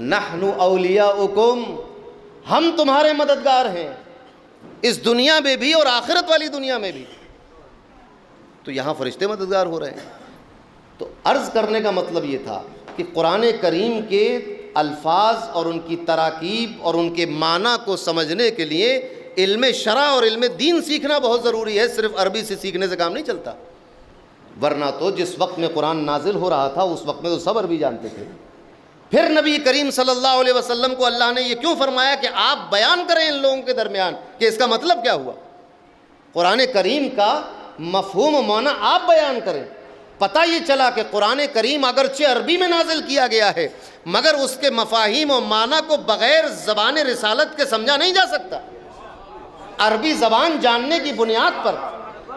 نحن اولیاؤکم، ہم تمہارے مددگار ہیں اس دنیا میں بھی اور آخرت والی دنیا میں بھی. تو یہاں فرشتے مددگار ہو رہے ہیں. تو عرض کرنے کا مطلب یہ تھا کہ قرآن کریم کے الفاظ اور ان کی تراکیب اور ان کے معنی کو سمجھنے کے لیے علم شرع اور علم دین سیکھنا بہت ضروری ہے. صرف عربی سے سیکھنے سے کام نہیں چلتا، ورنہ تو جس وقت میں قرآن نازل ہو رہا تھا اس وقت میں تو سب عربی جانتے تھے. پھر نبی کریم صلی اللہ علیہ وسلم کو اللہ نے یہ کیوں فرمایا کہ آپ بیان کریں ان لوگوں کے درمیان کہ اس کا مطلب کیا ہوا. قرآن کریم کا مفہوم و معنی آپ بیان کریں پتہ یہ چلا کہ قرآن کریم اگرچہ عربی میں نازل کیا گیا ہے مگر اس کے مفاہیم و معنی کو بغیر زبان رسالت کے سمجھا نہیں جا سکتا۔ عربی زبان جاننے کی بنیاد پر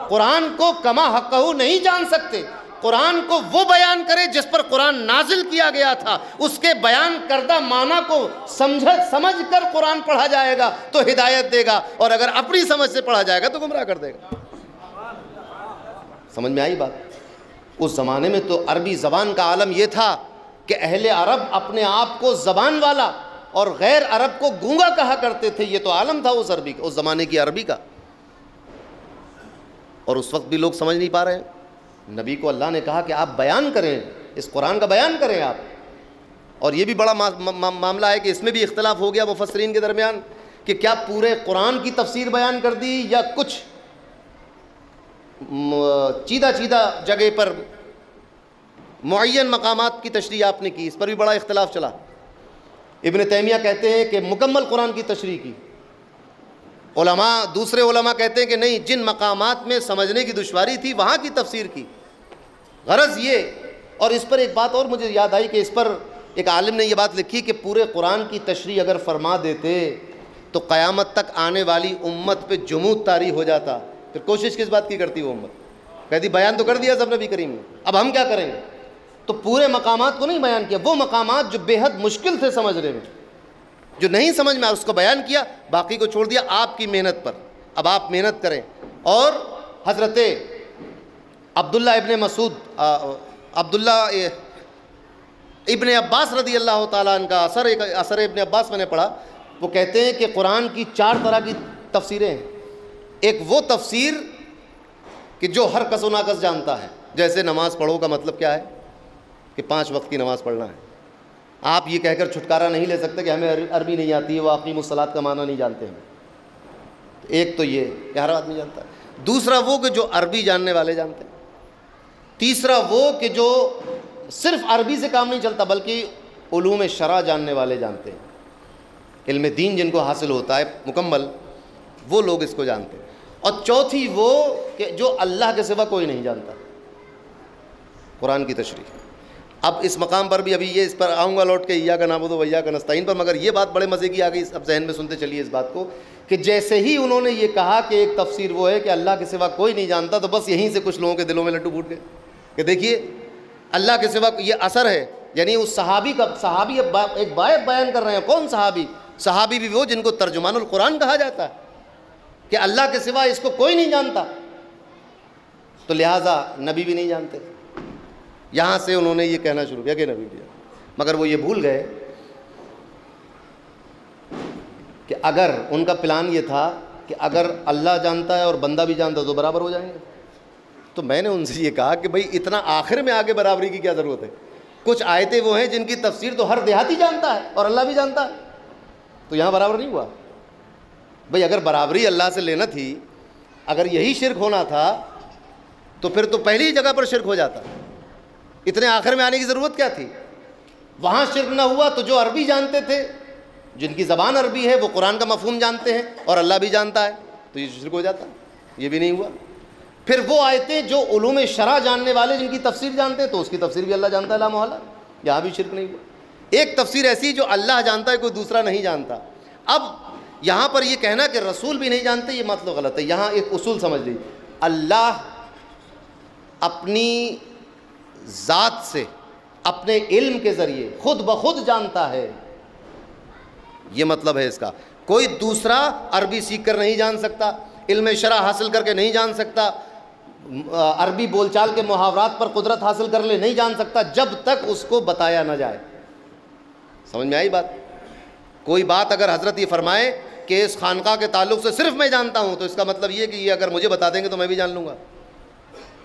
قرآن کو کما حقہ نہیں جان سکتے۔ قرآن کو وہ بیان کرے جس پر قرآن نازل کیا گیا تھا، اس کے بیان کردہ معنی کو سمجھ کر قرآن پڑھا جائے گا تو ہدایت دے گا، اور اگر اپنی سمجھ سے پڑھا جائے گا تو گمراہ کر دے گا۔ سمجھ میں آئی بات؟ اس زمانے میں تو عربی زبان کا عالم یہ تھا کہ اہل عرب اپنے آپ کو زبان والا اور غیر عرب کو گونگا کہا کرتے تھے۔ یہ تو عالم تھا اس عربی کا، اس زمانے کی عربی کا، اور اس وقت بھی لوگ سمجھ نہیں پا رہے ہیں۔ نبی کو اللہ نے کہا کہ آپ بیان کریں، اس قرآن کا بیان کریں آپ، اور یہ بھی بڑا معاملہ ہے کہ اس میں بھی اختلاف ہو گیا مفسرین کے درمیان کہ کیا پورے قرآن کی تفسیر بیان کر دی یا کچھ چیدہ جگہ پر معین مقامات کی تشریح آپ نے کی۔ اس پر بھی بڑا اختلاف چلا۔ ابن تیمیہ کہتے ہیں کہ مکمل قرآن کی تشریح کی، دوسرے علماء کہتے ہیں کہ نہیں، جن مقامات میں سمجھنے کی دشواری تھی وہاں کی تفسیر کی۔ غرض یہ، اور اس پر ایک بات اور مجھے یاد آئی کہ اس پر ایک عالم نے یہ بات لکھی کہ پورے قرآن کی تشریح اگر فرما دیتے تو قیامت تک آنے والی امت پہ جمود طاری ہو جاتا۔ پھر کوشش کس بات کی کرتی وہ امت؟ کہتی بیان تو کر دیا سب نبی کریم نے، اب ہم کیا کریں گے؟ تو پورے مقامات کو نہیں بیان کیا، وہ مقامات جو بے حد مشکل تھے سمجھنے میں، جو نہیں سمجھ میں اس کو بیان کیا، باقی کو چھوڑ دیا آپ کی محنت پر۔ اب آپ محنت کریں۔ اور حضرت عبداللہ ابن عباس رضی اللہ تعالیٰ عنہ کا اثر ابن عباس میں نے پڑھا، وہ کہتے ہیں کہ قرآن کی 4 طرح کی تفسیریں ہیں۔ ایک وہ تفسیر کہ جو ہر کس و ناکس جانتا ہے، جیسے نماز پڑھو کا مطلب کیا ہے کہ 5 وقت کی نماز پڑھنا ہے۔ آپ یہ کہہ کر چھٹکارا نہیں لے سکتے کہ ہمیں عربی نہیں آتی ہے، وہ اقیم الصلاۃ کا معنی نہیں جانتے ہیں۔ ایک تو یہ کہ ہر آدمی جانتا ہے۔ دوسرا وہ کہ جو عربی جاننے والے جانتے ہیں۔ تیسرا وہ کہ جو صرف عربی سے کام نہیں چلتا بلکہ علوم شرع جاننے والے جانتے ہیں، علم دین جن کو حاصل ہوتا ہے مکمل، وہ لوگ اس کو جانتے ہیں۔ اور چوتھی وہ کہ جو اللہ کے سوا کوئی نہیں جانتا، قرآن کی تشریح۔ اب اس مقام پر بھی ابھی یہ اس پر آؤں گا لوٹ کے ایاک نعبد و ایاک نستعین پر، مگر یہ بات بڑے مزے کی آ گئی، اب ذہن میں سنتے چلیے اس بات کو کہ جیسے ہی انہوں نے یہ کہا کہ ایک تفسیر وہ ہے کہ اللہ کے سوا کوئی نہیں جانتا، تو بس یہیں سے کچھ لوگوں کے دلوں میں لڈو پھوٹ گئے کہ دیکھیے اللہ کے سوا یہ اثر ہے۔ یعنی اس صحابی ایک بات بیان کر رہے ہیں۔ کون صحابی؟ صحابی بھی وہ جن کو ترجمان القرآن کہا جاتا ہے کہ اللہ کے سوا اس کو کوئی نہیں جانتا، تو لہٰذا نبی بھی نہیں جانتے۔ یہاں سے انہوں نے یہ کہنا شروع کیا کہ نبی بھی، مگر وہ یہ بھول گئے کہ اگر ان کا پلان یہ تھا کہ اگر اللہ جانتا ہے اور بندہ بھی جانتا ہے تو برابر ہو جائیں گے۔ تو میں نے ان سے یہ کہا کہ بھئی اتنا آخر میں آگے برابری کی کیا ضرورت ہے؟ کچھ آیتیں وہ ہیں جن کی تفسیر تو ہر دیہاتی جانتا ہے اور اللہ بھی جانتا ہے، تو یہاں برابر نہیں ہوا۔ بھئی اگر برابری اللہ سے لینا تھی، اگر یہی شرک ہونا تھا تو پھر تو پہلی جگہ پر شرک ہو جاتا، اتنے آخر میں آنے کی ضرورت کیا تھی؟ وہاں شرک نہ ہوا تو جو عربی جانتے تھے، جن کی زبان عربی ہے، وہ قرآن کا مفہوم جانتے ہیں اور اللہ بھی جانتا ہے، تو یہ شرک ہو جاتا، یہ بھی نہیں ہوا۔ پھر وہ آیتیں جو علوم شرع جاننے والے جن کی تفسیر جانتے ہیں، تو اس کی تفسیر بھی اللہ جانتا ہے لا محالہ، یہاں بھی شرک نہیں ہوا۔ ایک تفسیر ایسی جو اللہ جانتا ہے، کوئی دوسرا نہیں جانتا۔ اب یہاں پر یہ کہنا کہ رسول بھی نہیں جانتے، یہ مطلب غلط ہے۔ یہاں ایک اصول سمجھ لیجیے، اللہ اپنی ذات سے، اپنے علم کے ذریعے خود بخود جانتا ہے، یہ مطلب ہے اس کا۔ کوئی دوسرا عربی سیکھ کر نہیں جان سکتا، علم شرع حاصل کر کے نہیں جان سکتا، عربی بول چال کے محاورات پر قدرت حاصل کر لے نہیں جان سکتا جب تک اس کو بتایا نہ جائے۔ سمجھ میں آئی بات؟ کوئی بات اگر حضرت یہ فرمائے کہ اس خانقاہ کے تعلق سے صرف میں جانتا ہوں، تو اس کا مطلب یہ کہ یہ اگر مجھے بتا دیں گے تو میں بھی جان لوں گا،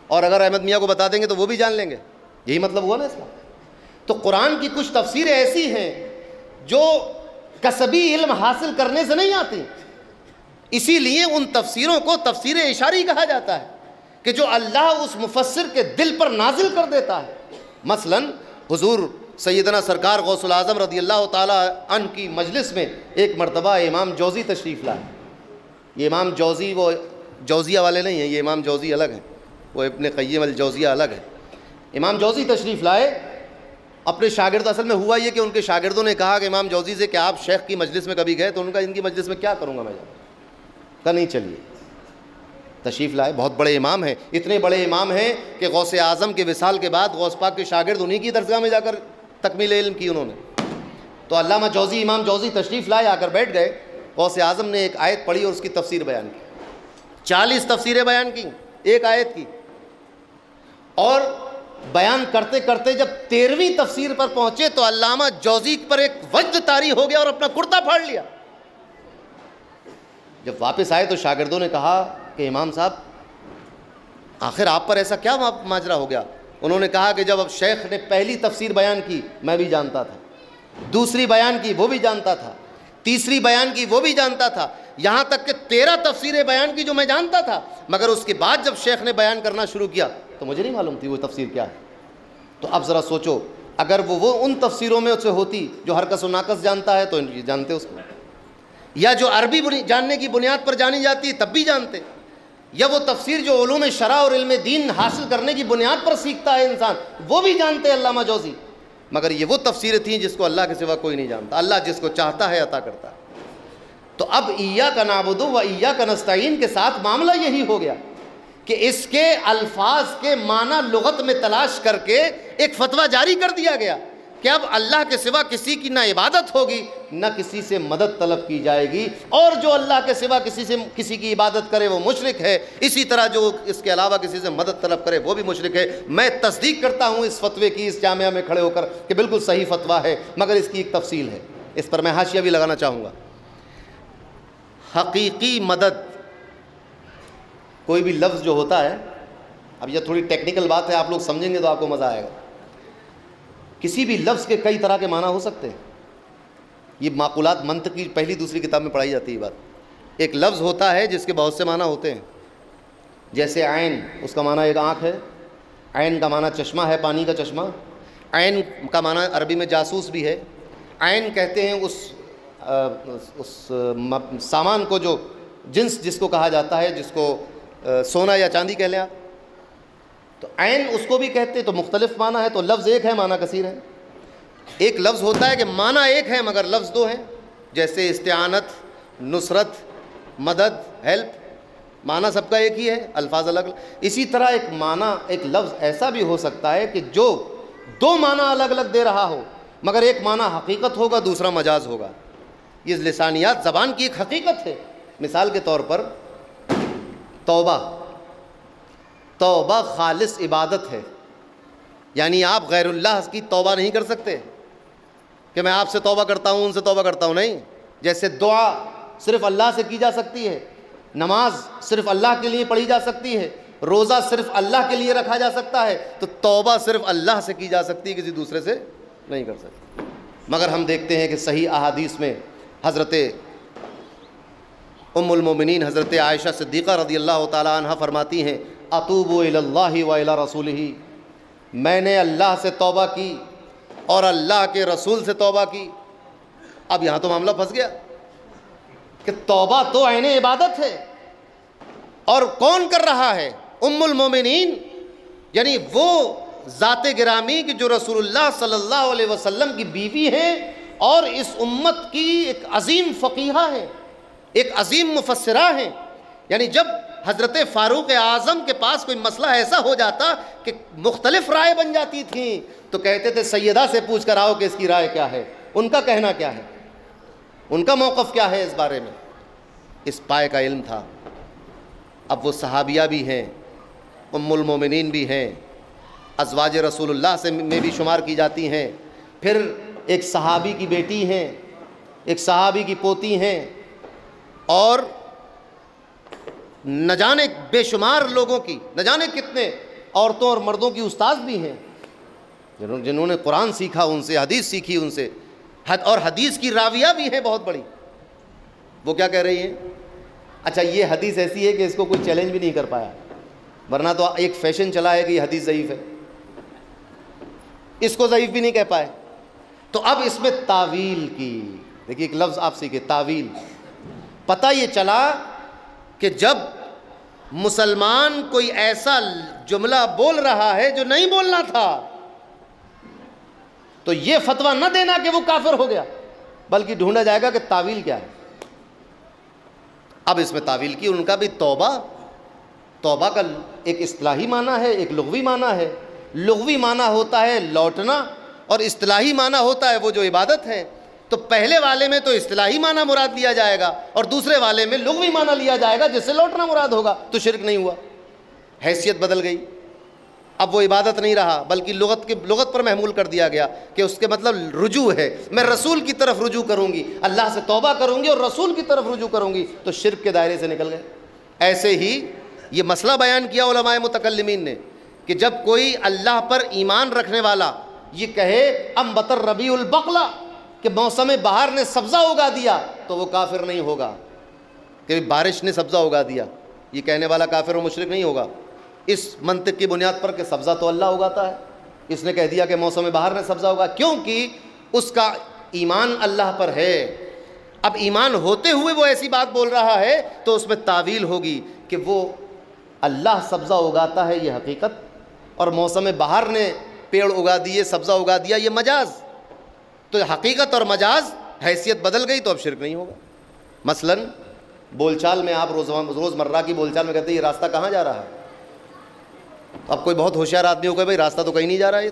اور اگر احمد میاں کو بتا دیں گے تو وہ بھی جان لیں گے، یہی مطلب ہوا نا اس کا۔ تو قرآن کی کچھ تفسیریں ایسی ہیں جو کسبی علم حاصل کرنے سے نہیں آتی، اسی لیے ان تفسیروں کو تفسیر اشاری کہا جاتا ہے کہ جو اللہ اس مفسر کے دل پر نازل کر دیتا ہے۔ مثلا حضور سیدنا سرکار غوث العظم رضی اللہ تعالی عنہ کی مجلس میں ایک مرتبہ امام جوزی تشریف لائے۔ یہ امام جوزی وہ جوزیہ والے نہیں ہیں، یہ امام جوزی الگ ہیں، وہ ابن قیم الجوزیہ الگ ہے۔ امام جوزی تشریف لائے اپنے شاگرد، اصل میں ہوا یہ کہ ان کے شاگردوں نے کہا کہ امام جوزی سے کہ آپ شیخ کی مجلس میں کبھی گئے؟ تو ان کا ان کی مجلس میں کیا کروں گا میں کہا نہیں چلیے تشریف لائے، بہت بڑے امام ہیں، اتنے بڑے امام ہیں کہ غوث اعظم کے وصال کے بعد غوث پاک کے شاگرد انہی کی درسگاہ میں جا کر تکمیل علم کی انہوں نے۔ تو علامہ جوزی، امام جوزی تشریف لائے، آ کر بیٹھ گئے، غوث اعظم نے ایک آیت پڑھی اور اس کی تفسیر بیان کی، 40 تفسیریں بیان کی ایک آیت کی، اور بیان کرتے کرتے جب 13ویں تفسیر پر پہنچے تو علامہ جوزی پر ایک وجد طاری ہو گیا اور اپنا کرتا پھاڑ لیا۔ جب واپس آئے تو شاگردوں نے کہا کہ امام صاحب آخر آپ پر ایسا کیا ماجرا ہو گیا؟ انہوں نے کہا کہ جب اب شیخ نے پہلی تفسیر بیان کی میں بھی جانتا تھا، دوسری بیان کی وہ بھی جانتا تھا، تیسری بیان کی وہ بھی جانتا تھا، یہاں تک کہ 13 تفسیریں بیان کی جو میں جانتا تھا، مگر اس کے بعد جب شیخ نے بیان کرنا شروع کیا تو مجھے نہیں معلوم تھی وہ تفسیر کیا ہے۔ تو اب ذرا سوچو، اگر وہ ان تفسیروں میں سے ہوتی جو ہر کس و ناقص جانتا ہے تو جانتے اس کو، یا جو عربی جاننے کی بنیاد پر جانی جاتی ہے تب بھی جانتے، یا وہ تفسیر جو علوم شرع اور علم دین حاصل کرنے کی بنیاد پر سیکھتا ہے انسان وہ بھی جانتے علامہ جوزی، مگر یہ وہ تفسیریں تھیں جس کو اللہ کے سوا کوئی نہیں جانتا، اللہ جس کو چاہتا ہے عطا کرتا ہے۔ تو اب ایاک نعبد و ایاک نستعین کے ساتھ معاملہ یہی ہو گیا کہ اس کے الفاظ کے معنی لغت میں تلاش کر کے ایک فتویٰ جاری کر دیا گیا کہ اب اللہ کے سوا کسی کی نہ عبادت ہوگی نہ کسی سے مدد طلب کی جائے گی، اور جو اللہ کے سوا کسی کی عبادت کرے وہ مشرک ہے، اسی طرح جو اس کے علاوہ کسی سے مدد طلب کرے وہ بھی مشرک ہے۔ میں تصدیق کرتا ہوں اس فتوے کی اس جامعہ میں کھڑے ہو کر کہ بالکل صحیح فتویٰ ہے، مگر اس کی ایک تفصیل ہے، اس پر میں حاشیہ بھی لگانا چاہوں گا۔ حقیقی مدد، کوئی بھی لفظ جو ہوتا ہے، اب یہ تھوڑی ٹیکنیکل بات ہے، آپ لوگ سمجھیں گے تو آپ کو مزہ آئے گا۔ کسی بھی لفظ کے کئی طرح کے معنی ہو سکتے ہیں، یہ معقولات منطق کی پہلی دوسری کتاب میں پڑھائی جاتی ہے بات۔ ایک لفظ ہوتا ہے جس کے بہت سے معنی ہوتے ہیں، جیسے عین، اس کا معنی ایک آنکھ ہے، عین کا معنی چشمہ ہے، پانی کا چشمہ، عین کا معنی عربی میں جاسوس بھی ہے، عین کہتے ہیں اس سامان کو جو جنس جس کو کہا جاتا ہے، جس کو سونا یا چاندی کہہ لیں آپ، تو عین اس کو بھی کہتے ہیں، تو مختلف معنی ہے، تو لفظ ایک ہے معنی کثیر ہے۔ ایک لفظ ہوتا ہے کہ معنی ایک ہے مگر لفظ دو ہیں، جیسے استعانت، نصرت، مدد، ہیلپ، معنی سب کا ایک ہی ہے، الفاظ الگ الگ۔ اسی طرح ایک معنی، ایک لفظ ایسا بھی ہو سکتا ہے کہ جو دو معنی الگ الگ دے رہا ہو مگر ایک معنی حقیقت ہوگا دوسرا مجاز ہوگا۔ یہ لسانیات زبان کی ایک حقیقت ہے۔ مثال کے طور پر توبہ، توبہ خالص عبادت ہے، یعنی آپ غیر اللہ کی توبہ نہیں کر سکتے کہ میں آپ سے توبہ کرتا ہوں ان سے توبہ کرتا ہوں، نہیں۔ جیسے دعا صرف اللہ سے کی جا سکتی ہے، نماز صرف اللہ کے لیے پڑھی جا سکتی ہے، روزہ صرف اللہ کے لیے رکھا جا سکتا ہے، تو توبہ صرف اللہ سے کی جا سکتی ہے، کسی دوسرے سے نہیں کر سکتے۔ مگر ہم دیکھتے ہیں کہ صحیح احادیث میں حضرت ام المومنین حضرت عائشہ صدیقہ رضی اللہ تعالی عنہ فرماتی ہیں، اتوب الی اللہ و الی رسولہ، میں نے اللہ سے توبہ کی اور اللہ کے رسول سے توبہ کی۔ اب یہاں تو معاملہ پھنس گیا کہ توبہ تو عین عبادت ہے، اور کون کر رہا ہے؟ ام المومنین، یعنی وہ ذات گرامی کہ جو رسول اللہ صلی اللہ علیہ وسلم کی بیوی ہیں اور اس امت کی ایک عظیم فقیہہ ہیں، ایک عظیم مفسرہ ہیں۔ یعنی جب حضرت فاروق اعظم کے پاس کوئی مسئلہ ایسا ہو جاتا کہ مختلف رائے بن جاتی تھیں تو کہتے تھے سیدہ سے پوچھ کر آؤ کہ اس کی رائے کیا ہے، ان کا کہنا کیا ہے، ان کا موقف کیا ہے اس بارے میں۔ اس پائے کا علم تھا۔ اب وہ صحابیہ بھی ہیں، ام المومنین بھی ہیں، ازواج رسول اللہ سے میں بھی شمار کی جاتی ہیں، پھر ایک صحابی کی بیٹی ہیں، ایک صحابی کی پوتی ہیں، اور نہ جانے بے شمار لوگوں کی، نہ جانے کتنے عورتوں اور مردوں کی استاذ بھی ہیں جنہوں نے قرآن سیکھا ان سے، حدیث سیکھی ان سے، اور حدیث کی راویہ بھی ہیں بہت بڑی۔ وہ کیا کہہ رہی ہیں؟ اچھا یہ حدیث ایسی ہے کہ اس کو کوئی چیلنج بھی نہیں کر پایا، ورنہ تو ایک فیشن چلا ہے کہ یہ حدیث ضعیف ہے، اس کو ضعیف بھی نہیں کہہ پائے۔ تو اب اس میں تاویل کی، دیکھیے ایک لفظ آپ سیکھے، تاویل۔ پتہ یہ چلا کہ جب مسلمان کوئی ایسا جملہ بول رہا ہے جو نہیں بولنا تھا، تو یہ فتویٰ نہ دینا کہ وہ کافر ہو گیا، بلکہ ڈھونڈا جائے گا کہ تعویل کیا ہے۔ اب اس میں تعویل کی ان کا بھی توبہ کا ایک اصطلاحی معنی ہے، ایک لغوی معنی ہے۔ لغوی معنی ہوتا ہے لوٹنا، اور اصطلاحی معنی ہوتا ہے وہ جو عبادت ہے۔ تو پہلے والے میں تو اصطلاحی معنی مراد لیا جائے گا، اور دوسرے والے میں لغوی معنی لیا جائے گا جس سے لوٹنا مراد ہوگا، تو شرک نہیں ہوا، حیثیت بدل گئی۔ اب وہ عبادت نہیں رہا، بلکہ لغت پر محمول کر دیا گیا کہ اس کے مطلب رجوع ہے، میں رسول کی طرف رجوع کروں گی، اللہ سے توبہ کروں گی اور رسول کی طرف رجوع کروں گی، تو شرک کے دائرے سے نکل گئے۔ ایسے ہی یہ مسئلہ بیان کیا علماء متکلمین نے کہ جب کوئی اللہ پر ایمان رکھنے والا یہ کہے انبت الربیع البقلہ، کہ موسم بہار نے سبزہ اگا دیا، تو وہ کافر نہیں ہوگا، کہ بارش نے سبزہ اگا دیا، یہ کہنے والا کافر و مشرک نہیں ہوگا اس منطق کی بنیاد پر کہ سبزہ تو اللہ اگاتا ہے، اس نے کہہ دیا کہ موسم بہار نے سبزہ اگا، کیونکہ اس کا ایمان اللہ پر ہے۔ اب ایمان ہوتے ہوئے وہ ایسی بات بول رہا ہے تو اس میں تعویل ہوگی کہ وہ اللہ سبزہ اگاتا ہے، یہ حقیقت، اور موسم بہار نے پیڑ اگا دیے، سبزہ اگا دیا، یہ مجاز۔ تو حقیقت اور مجاز حیثیت بدل گئی تو اب شرک نہیں ہوگا۔ مثلا بول چال میں آپ روز مرہ کی بول چال میں کہتے ہیں یہ راستہ کہاں جا رہا ہے، اب کوئی بہت ہوشیار آدمی ہوگا بھائی راستہ تو کہیں نہیں جا رہا ہے،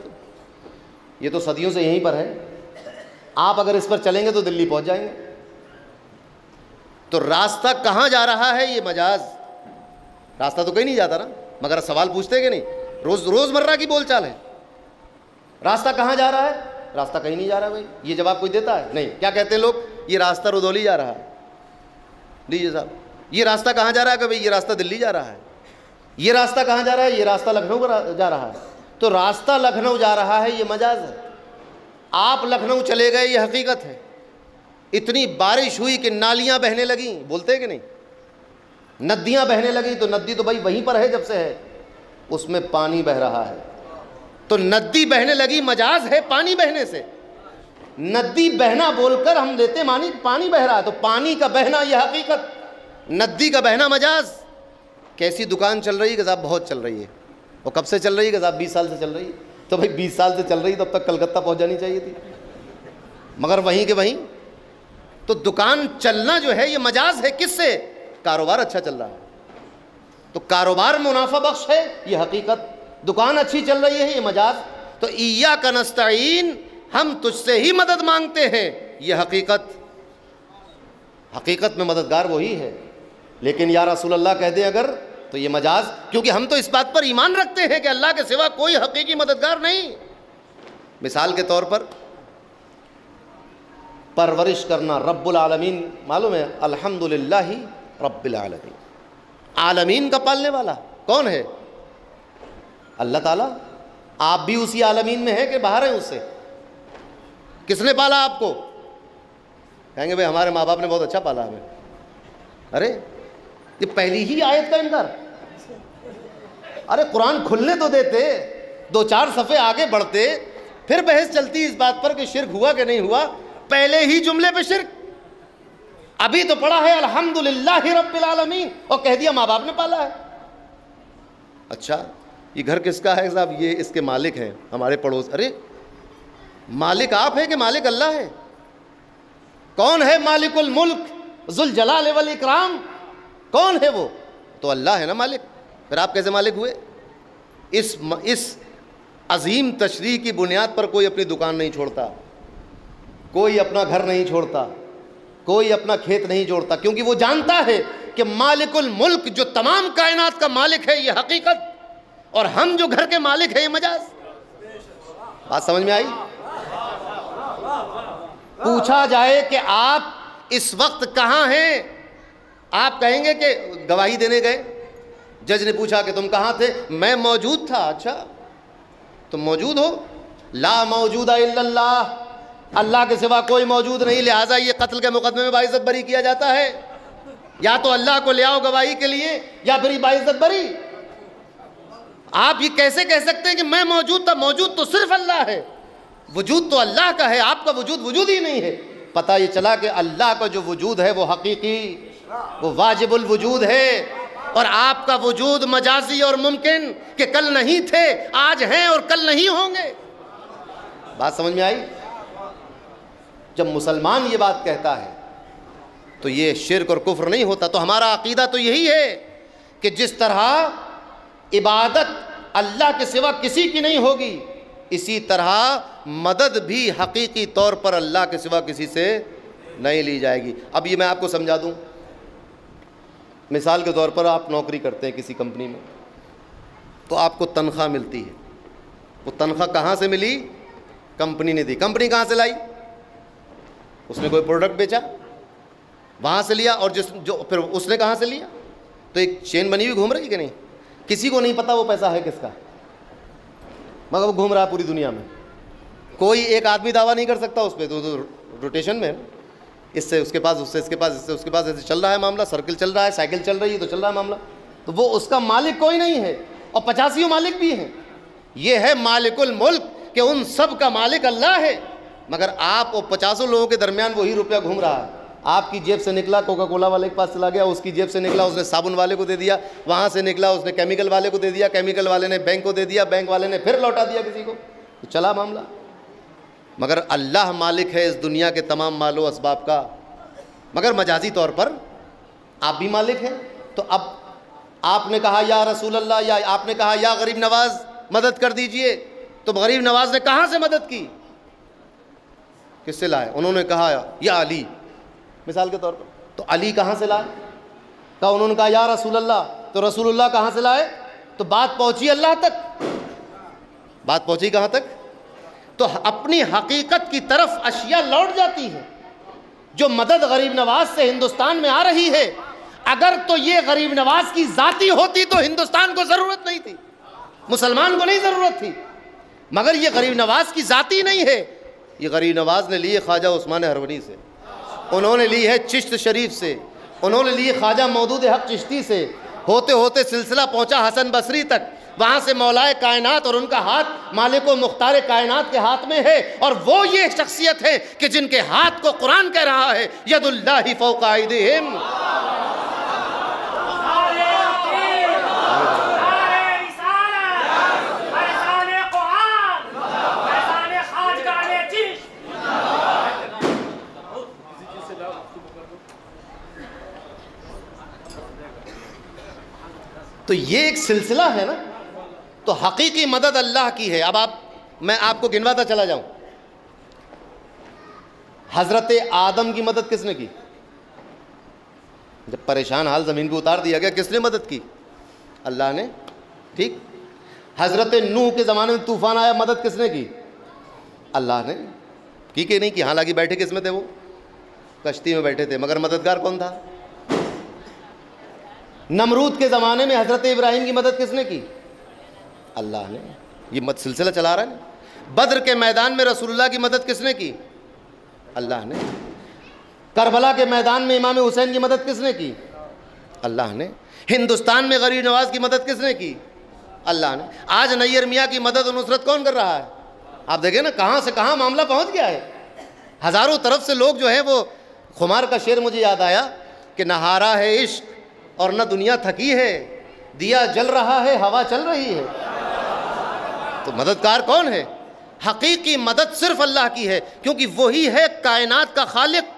یہ تو صدیوں سے یہیں پر ہے، آپ اگر اس پر چلیں گے تو دلی پہنچ جائیں گے۔ تو راستہ کہاں جا رہا ہے یہ مجاز، راستہ تو کہیں نہیں جاتا نا، مگر سوال پوچھتے کہ نہیں، روز مرہ کی بول چال ہے، راستہ کہاں جا رہا ہے، راستہ کہیں نہیں جا رہا بھائی، یہ جواب کوئی دیتا ہے نہیں۔ کیا کہتے ہیں لوگ، یہ راستہ رودولی جا رہا ہے، لیجیے صاحب یہ راستہ کہاں جا رہا ہے، کہ بھائی یہ راستہ دلی جا رہا ہے۔ یہ راستہ کہاں جا رہا ہے، یہ راستہ لکھنؤ جا رہا ہے۔ تو راستہ لکھنؤ جا رہا ہے یہ مجاز ہے، آپ لکھنؤ چلے گئے یہ حقیقت ہے۔ اتنی بارش ہوئی کہ نالیاں بہنے لگیں، بولتے کہ نہیں، ندیاں بہنے لگیں، تو ندی تو بھائی وہیں پر ہے جب سے ہے، اس میں پانی بہ رہا ہے، تو ندی بہنے لگی مجاز ہے پانی بہنے سے۔ ندی بہنا بول کر ہم لیتے مانی پانی بہ رہا ہے، تو پانی کا بہنا یہ حقیقت، ندی کا بہنا مجاز۔ کیسی دکان چل رہی ہے کہ صاحب بہت چل رہی ہے، وہ کب سے چل رہی ہے کہ صاحب 20 سال سے چل رہی ہے، تو بھائی 20 سال سے چل رہی تب تک کلکتہ پہنچ جانی چاہیے تھی، مگر وہیں کے وہیں۔ تو دکان چلنا جو ہے یہ مجاز ہے، کس سے، کاروبار اچھا چل رہا ہے، تو کاروبار منافع بخش ہے یہ حقیقت، دکان اچھی چل رہی ہے یہ مجاز۔ تو ایاک نستعین، ہم تجھ سے ہی مدد مانگتے ہیں، یہ حقیقت، حقیقت میں مددگار وہی ہے۔ لیکن یا رسول اللہ کہہ دیں اگر تو یہ مجاز، کیونکہ ہم تو اس بات پر ایمان رکھتے ہیں کہ اللہ کے سوا کوئی حقیقی مددگار نہیں۔ مثال کے طور پر پرورش کرنا، رب العالمین معلوم ہے، الحمدللہ رب العالمین، عالمین کا پالنے والا کون ہے، اللہ تعالیٰ۔ آپ بھی اسی عالمین میں ہیں کہ باہر ہیں اس سے، کس نے پالا آپ کو، کہیں گے بھائی ہمارے ماں باپ نے بہت اچھا پالا ہمیں۔ ارے یہ پہلی ہی آیت کا انکار، ارے قرآن کھلنے تو دیتے، 2-4 صفحے آگے بڑھتے، پھر بحث چلتی اس بات پر کہ شرک ہوا کہ نہیں ہوا، پہلے ہی جملے پہ شرک۔ ابھی تو پڑھا ہے الحمدللہ رب العالمین اور کہہ دیا ماں باپ نے پالا ہے۔ اچھا یہ گھر کس کا ہے صاحب، یہ اس کے مالک ہیں ہمارے پڑوس۔ ارے مالک آپ ہیں کہ مالک اللہ ہے؟ کون ہے مالک الملک ذوالجلال والاکرام، کون ہے وہ؟ تو اللہ ہے نا مالک، پھر آپ کیسے مالک ہوئے؟ اس عظیم تشریح کی بنیاد پر کوئی اپنی دکان نہیں چھوڑتا، کوئی اپنا گھر نہیں چھوڑتا، کوئی اپنا کھیت نہیں جوڑتا، کیونکہ وہ جانتا ہے کہ مالک الملک جو تمام کائنات کا مالک ہے یہ حقیقت، اور ہم جو گھر کے مالک ہیں یہ مجاز۔ بات سمجھ میں آئی؟ پوچھا جائے کہ آپ اس وقت کہاں ہیں، آپ کہیں گے کہ گواہی دینے گئے، جج نے پوچھا کہ تم کہاں تھے، میں موجود تھا۔ اچھا تم موجود ہو، لا موجود الا اللہ، اللہ کے سوا کوئی موجود نہیں، لہٰذا یہ قتل کے مقدمے میں باعزت بری کیا جاتا ہے، یا تو اللہ کو لے آؤ گواہی کے لیے یا پھر باعزت بری۔ آپ یہ کیسے کہہ سکتے ہیں کہ میں موجود تھا؟ موجود تو صرف اللہ ہے، وجود تو اللہ کا ہے، آپ کا وجود ہی نہیں ہے۔ پتہ یہ چلا کہ اللہ کا جو وجود ہے وہ حقیقی، وہ واجب الوجود ہے، اور آپ کا وجود مجازی اور ممکن کہ کل نہیں تھے، آج ہیں اور کل نہیں ہوں گے۔ بات سمجھ میں آئی؟ جب مسلمان یہ بات کہتا ہے تو یہ شرک اور کفر نہیں ہوتا۔ تو ہمارا عقیدہ تو یہی ہے کہ جس طرح عبادت اللہ کے سوا کسی کی نہیں ہوگی، اسی طرح مدد بھی حقیقی طور پر اللہ کے سوا کسی سے نہیں لی جائے گی۔ اب یہ میں آپ کو سمجھا دوں، مثال کے طور پر آپ نوکری کرتے ہیں کسی کمپنی میں، تو آپ کو تنخواہ ملتی ہے۔ وہ تنخواہ کہاں سے ملی؟ کمپنی نے دی۔ کمپنی کہاں سے لائی؟ اس نے کوئی پروڈکٹ بیچا، وہاں سے لیا، اور پھر اس نے کہاں سے لیا؟ تو ایک چین بنی ہوئی گھوم رہی ہے کہ نہیں؟ کسی کو نہیں پتا وہ پیسہ ہے کس کا، مگر وہ گھوم رہا ہے پوری دنیا میں۔ کوئی ایک آدمی دعویٰ نہیں کر سکتا اس پہ، تو روٹیشن میں اس سے اس کے پاس، اس سے اس کے پاس، اس سے اس کے پاس، ایسے چل رہا ہے معاملہ، سرکل چل رہا ہے، سائیکل چل رہی ہے تو چل رہا ہے معاملہ۔ تو وہ اس کا مالک کوئی نہیں ہے، اور 85 مالک بھی ہیں۔ یہ ہے مالک الملک کہ ان سب کا مالک اللہ ہے، مگر آپ اور 50 لوگوں کے درمیان وہی روپیہ گھوم رہا ہے۔ آپ کی جیب سے نکلا کوکا کولا والے کے پاس چلا گیا، اس کی جیب سے نکلا اس نے صابن والے کو دے دیا، وہاں سے نکلا اس نے کیمیکل والے کو دے دیا، کیمیکل والے نے بینک کو دے دیا، بینک والے نے پھر لوٹا دیا کسی کو، تو چلا معاملہ۔ مگر اللہ مالک ہے اس دنیا کے تمام مال و اسباب کا، مگر مجازی طور پر آپ بھی مالک ہیں۔ تو اب آپ نے کہا یا رسول اللہ، یا آپ نے کہا یا غریب نواز مدد کر دیجئے، تو غریب نواز نے کہاں سے مدد کی؟ کس سے لائے؟ انہوں نے کہا یا علی، مثال کے طور پر، تو علی کہاں سے لائے؟ کہا انہوں نے کہا یا رسول اللہ، تو رسول اللہ کہاں سے لائے؟ تو بات پہنچی اللہ تک۔ بات پہنچی کہاں تک؟ تو اپنی حقیقت کی طرف اشیاء لوٹ جاتی ہے۔ جو مدد غریب نواز سے ہندوستان میں آ رہی ہے، اگر تو یہ غریب نواز کی ذاتی ہوتی تو ہندوستان کو ضرورت نہیں تھی، مسلمان کو نہیں ضرورت تھی، مگر یہ غریب نواز کی ذاتی نہیں ہے، یہ غریب نواز نے لی ہے خواجہ عثمان ہرونی سے، انہوں نے لی ہے چشت شریف سے، انہوں نے لی خواجہ مودود حق چشتی سے، ہوتے ہوتے سلسلہ پہنچا حسن بصری تک، وہاں سے مولائے کائنات، اور ان کا ہاتھ مالک و مختار کائنات کے ہاتھ میں ہے، اور وہ یہ شخصیت ہے کہ جن کے ہاتھ کو قرآن کہہ رہا ہے ید اللہ فوق ایدیہم۔ تو یہ ایک سلسلہ ہے نا، تو حقیقی مدد اللہ کی ہے۔ اب میں آپ کو گنواتا چلا جاؤں، حضرت آدم کی مدد کس نے کی؟ جب پریشان حال زمین پہ اتار دیا گیا، کس نے مدد کی؟ اللہ نے، ٹھیک۔ حضرت نوح کے زمانے میں طوفان آیا، مدد کس نے کی؟ اللہ نے کی کہ نہیں کی؟ حالانکہ بیٹھے کس میں تھے؟ وہ کشتی میں بیٹھے تھے، مگر مددگار کون تھا؟ نمرود کے زمانے میں حضرت ابراہیم کی مدد کس نے کی؟ اللہ نے۔ یہ سلسلہ چلا رہا ہے نا۔ بدر کے میدان میں رسول اللہ کی مدد کس نے کی؟ اللہ نے۔ کربلا کے میدان میں امام حسین کی مدد کس نے کی؟ اللہ نے۔ ہندوستان میں غریب نواز کی مدد کس نے کی؟ اللہ نے۔ آج نیئر میاں کی مدد و نصرت کون کر رہا ہے؟ آپ دیکھیں نا کہاں سے کہاں معاملہ پہنچ گیا ہے۔ ہزاروں طرف سے لوگ جو ہیں، وہ خمار کا شعر مجھے یاد آیا کہ نہ ہارا ہے عشق اور نہ دنیا تھکی ہے، دیا جل رہا ہے ہوا چل رہی ہے۔ تو مددگار کون ہے؟ حقیقی مدد صرف اللہ کی ہے، کیونکہ وہی ہے کائنات کا خالق۔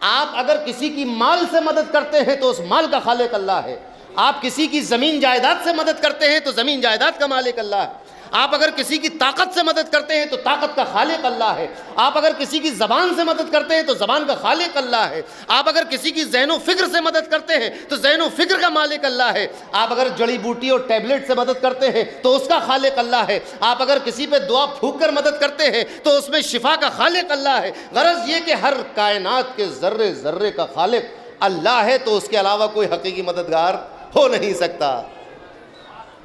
آپ اگر کسی کی مال سے مدد کرتے ہیں تو اس مال کا خالق اللہ ہے، آپ کسی کی زمین جائیداد سے مدد کرتے ہیں تو زمین جائیداد کا مالک اللہ ہے، آپ اگر کسی کی طاقت سے مدد کرتے ہیں تو طاقت کا خالق اللہ ہے، آپ اگر کسی کی زبان سے مدد کرتے ہیں تو زبان کا خالق اللہ ہے، آپ اگر کسی کی ذہن و فکر سے مدد کرتے ہیں تو ذہن و فکر کا مالک اللہ ہے، آپ اگر جڑی بوٹی اور ٹیبلٹ سے مدد کرتے ہیں تو اس کا خالق اللہ ہے، آپ اگر کسی پہ دعا پھونک کر مدد کرتے ہیں تو اس میں شفا کا خالق اللہ ہے۔ غرض یہ کہ ہر کائنات کے ذرے ذرے کا خالق اللہ ہے، تو اس کے علاوہ کوئی حقیقی مددگار ہو نہیں سکتا۔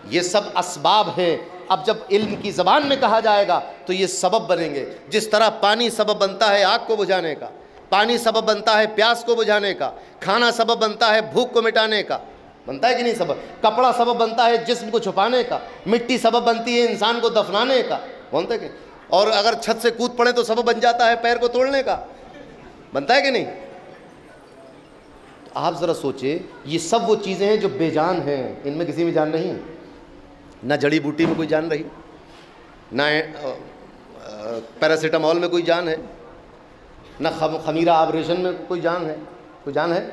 یہ سب اسباب ہیں۔ اب جب علم کی زبان میں کہا جائے گا تو یہ سبب بنیں گے، جس طرح پانی سبب بنتا ہے آگ کو بجھانے کا، پانی سبب بنتا ہے پیاس کو بجھانے کا، کھانا سبب بنتا ہے بھوک کو مٹانے کا، بنتا ہے کہ نہیں سبب؟ کپڑا سبب بنتا ہے جسم کو چھپانے کا، مٹی سبب بنتی ہے انسان کو دفنانے کا، بنتا ہے کہ؟ اور اگر چھت سے کود پڑے تو سبب بن جاتا ہے پیر کو توڑنے کا، بنتا ہے کہ نہیں؟ آپ ذرا سوچیں، یہ سب وہ چیزیں ہیں جو بے جان ہیں، ان میں کسی میں جان نہیں ہے. نہ جڑی بوٹی میں کوئی جان رہی، نہ پیراسیٹامول میں کوئی جان ہے، نہ خمیرہ آپریشن میں کوئی جان ہے. کوئی جان ہے؟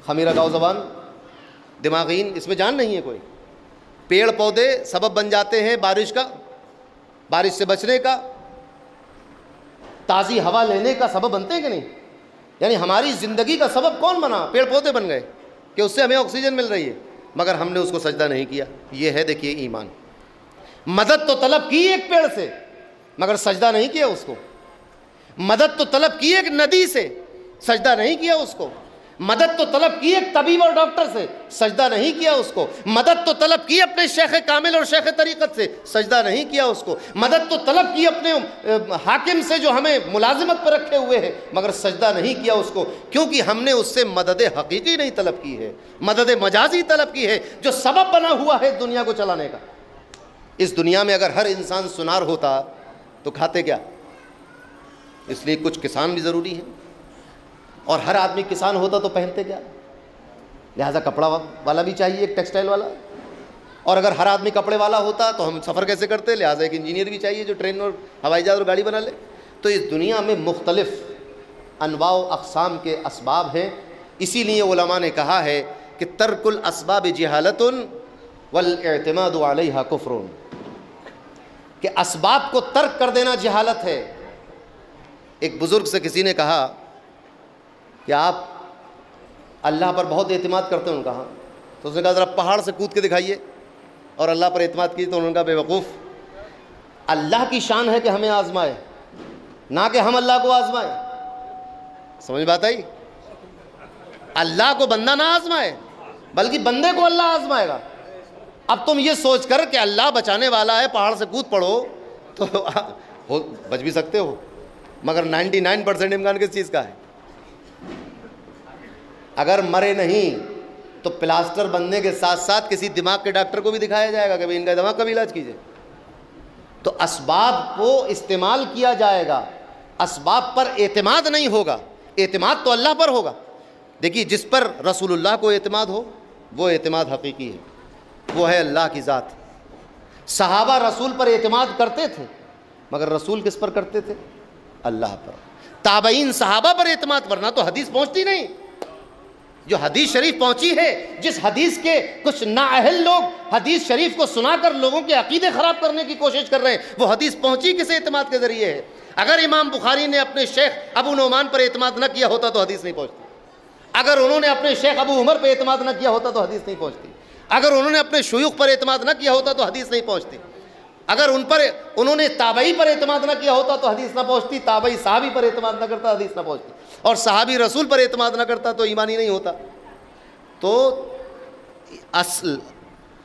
خمیرہ گاؤ زبان، دماغین، اس میں جان نہیں ہے کوئی. پیڑ پودے سبب بن جاتے ہیں بارش کا، بارش سے بچنے کا، تازی ہوا لینے کا سبب بنتے ہیں کہ نہیں؟ یعنی ہماری زندگی کا سبب کون بنا؟ پیڑ پودے بن گئے کہ اس سے ہمیں آکسیجن مل رہی ہے، مگر ہم نے اس کو سجدہ نہیں کیا. یہ ہے دیکھیے ایمان. مدد تو طلب کی ایک پیڑ سے مگر سجدہ نہیں کیا اس کو. مدد تو طلب کی ایک ندی سے، سجدہ نہیں کیا اس کو. مدد تو طلب کی ایک طبیب اور ڈاکٹر سے، سجدہ نہیں کیا اس کو. مدد تو طلب کی اپنے شیخ کامل اور شیخ طریقت سے، سجدہ نہیں کیا اس کو. مدد تو طلب کی اپنے حاکم سے جو ہمیں ملازمت پر رکھے ہوئے ہیں، مگر سجدہ نہیں کیا اس کو، کیونکہ ہم نے اس سے مدد حقیقی نہیں طلب کی ہے، مدد مجازی طلب کی ہے، جو سبب بنا ہوا ہے دنیا کو چلانے کا. اس دنیا میں اگر ہر انسان سنار ہوتا تو کھاتے کیا؟ اس لیے کچھ کسان بھی ضروری ہیں، اور ہر آدمی کسان ہوتا تو پہنتے کیا؟ لہٰذا کپڑا والا بھی چاہیے، ایک ٹیکسٹائل والا. اور اگر ہر آدمی کپڑے والا ہوتا تو ہم سفر کیسے کرتے؟ لہٰذا ایک انجینئر بھی چاہیے جو ٹرین اور ہوائی جہاز اور گاڑی بنا لے. تو اس دنیا میں مختلف انواع و اقسام کے اسباب ہیں. اسی لیے علماء نے کہا ہے کہ ترک الاسباب جہالت والاعتماد علیہا کفر، کہ اسباب کو ترک کر دینا جہالت ہے. ایک بزرگ سے کسی نے کہا کہ آپ اللہ پر بہت اعتماد کرتے ہیں. انہوں نے کہا، تو اس نے کہا ذرا پہاڑ سے کود کے دکھائیے اور اللہ پر اعتماد کیجیے. تو انہوں نے کہا بے وقوف، اللہ کی شان ہے کہ ہمیں آزمائے، نہ کہ ہم اللہ کو آزمائیں. سمجھ بات آئی؟ اللہ کو بندہ نہ آزمائے بلکہ بندے کو اللہ آزمائے گا. اب تم یہ سوچ کر کہ اللہ بچانے والا ہے، پہاڑ سے کود پڑو تو بچ بھی سکتے ہو، مگر 99% امکان کس چیز کا ہے؟ اگر مرے نہیں تو پلاسٹر بننے کے ساتھ ساتھ کسی دماغ کے ڈاکٹر کو بھی دکھایا جائے گا کہ بھئی ان کا دماغ کا بھی علاج کیجیے. تو اسباب کو استعمال کیا جائے گا، اسباب پر اعتماد نہیں ہوگا. اعتماد تو اللہ پر ہوگا. دیکھیے، جس پر رسول اللہ کو اعتماد ہو وہ اعتماد حقیقی ہے، وہ ہے اللہ کی ذات. صحابہ رسول پر اعتماد کرتے تھے، مگر رسول کس پر کرتے تھے؟ اللہ پر. تابعین صحابہ پر اعتماد، ورنہ تو حدیث پہنچتی نہیں. جو حدیث شریف پہنچی ہے، جس حدیث کے کچھ نااہل لوگ حدیث شریف کو سنا کر لوگوں کے عقیدے خراب کرنے کی کوشش کر رہے ہیں، وہ حدیث پہنچی کس اعتماد کے ذریعے ہے؟ اگر امام بخاری نے اپنے شیخ ابو نعمان پر اعتماد نہ کیا ہوتا تو حدیث نہیں پہنچتی. اگر انہوں نے اپنے شیخ ابو عمر پر اعتماد نہ کیا ہوتا تو حدیث نہیں پہنچتی. اگر انہوں نے اپنے شیوخ پر اعتماد نہ کیا ہوتا تو حدیث نہیں پہنچتی. اگر انہوں نے تابعی پر اعتماد نہ کیا ہوتا تو حدیث نہ پہنچتی. تابعی صحابی پر اعتماد نہ کرتا، حدیث نہ پہنچتی. اور صحابی رسول پر اعتماد نہ کرتا تو ایمان ہی نہیں ہوتا. تو اصل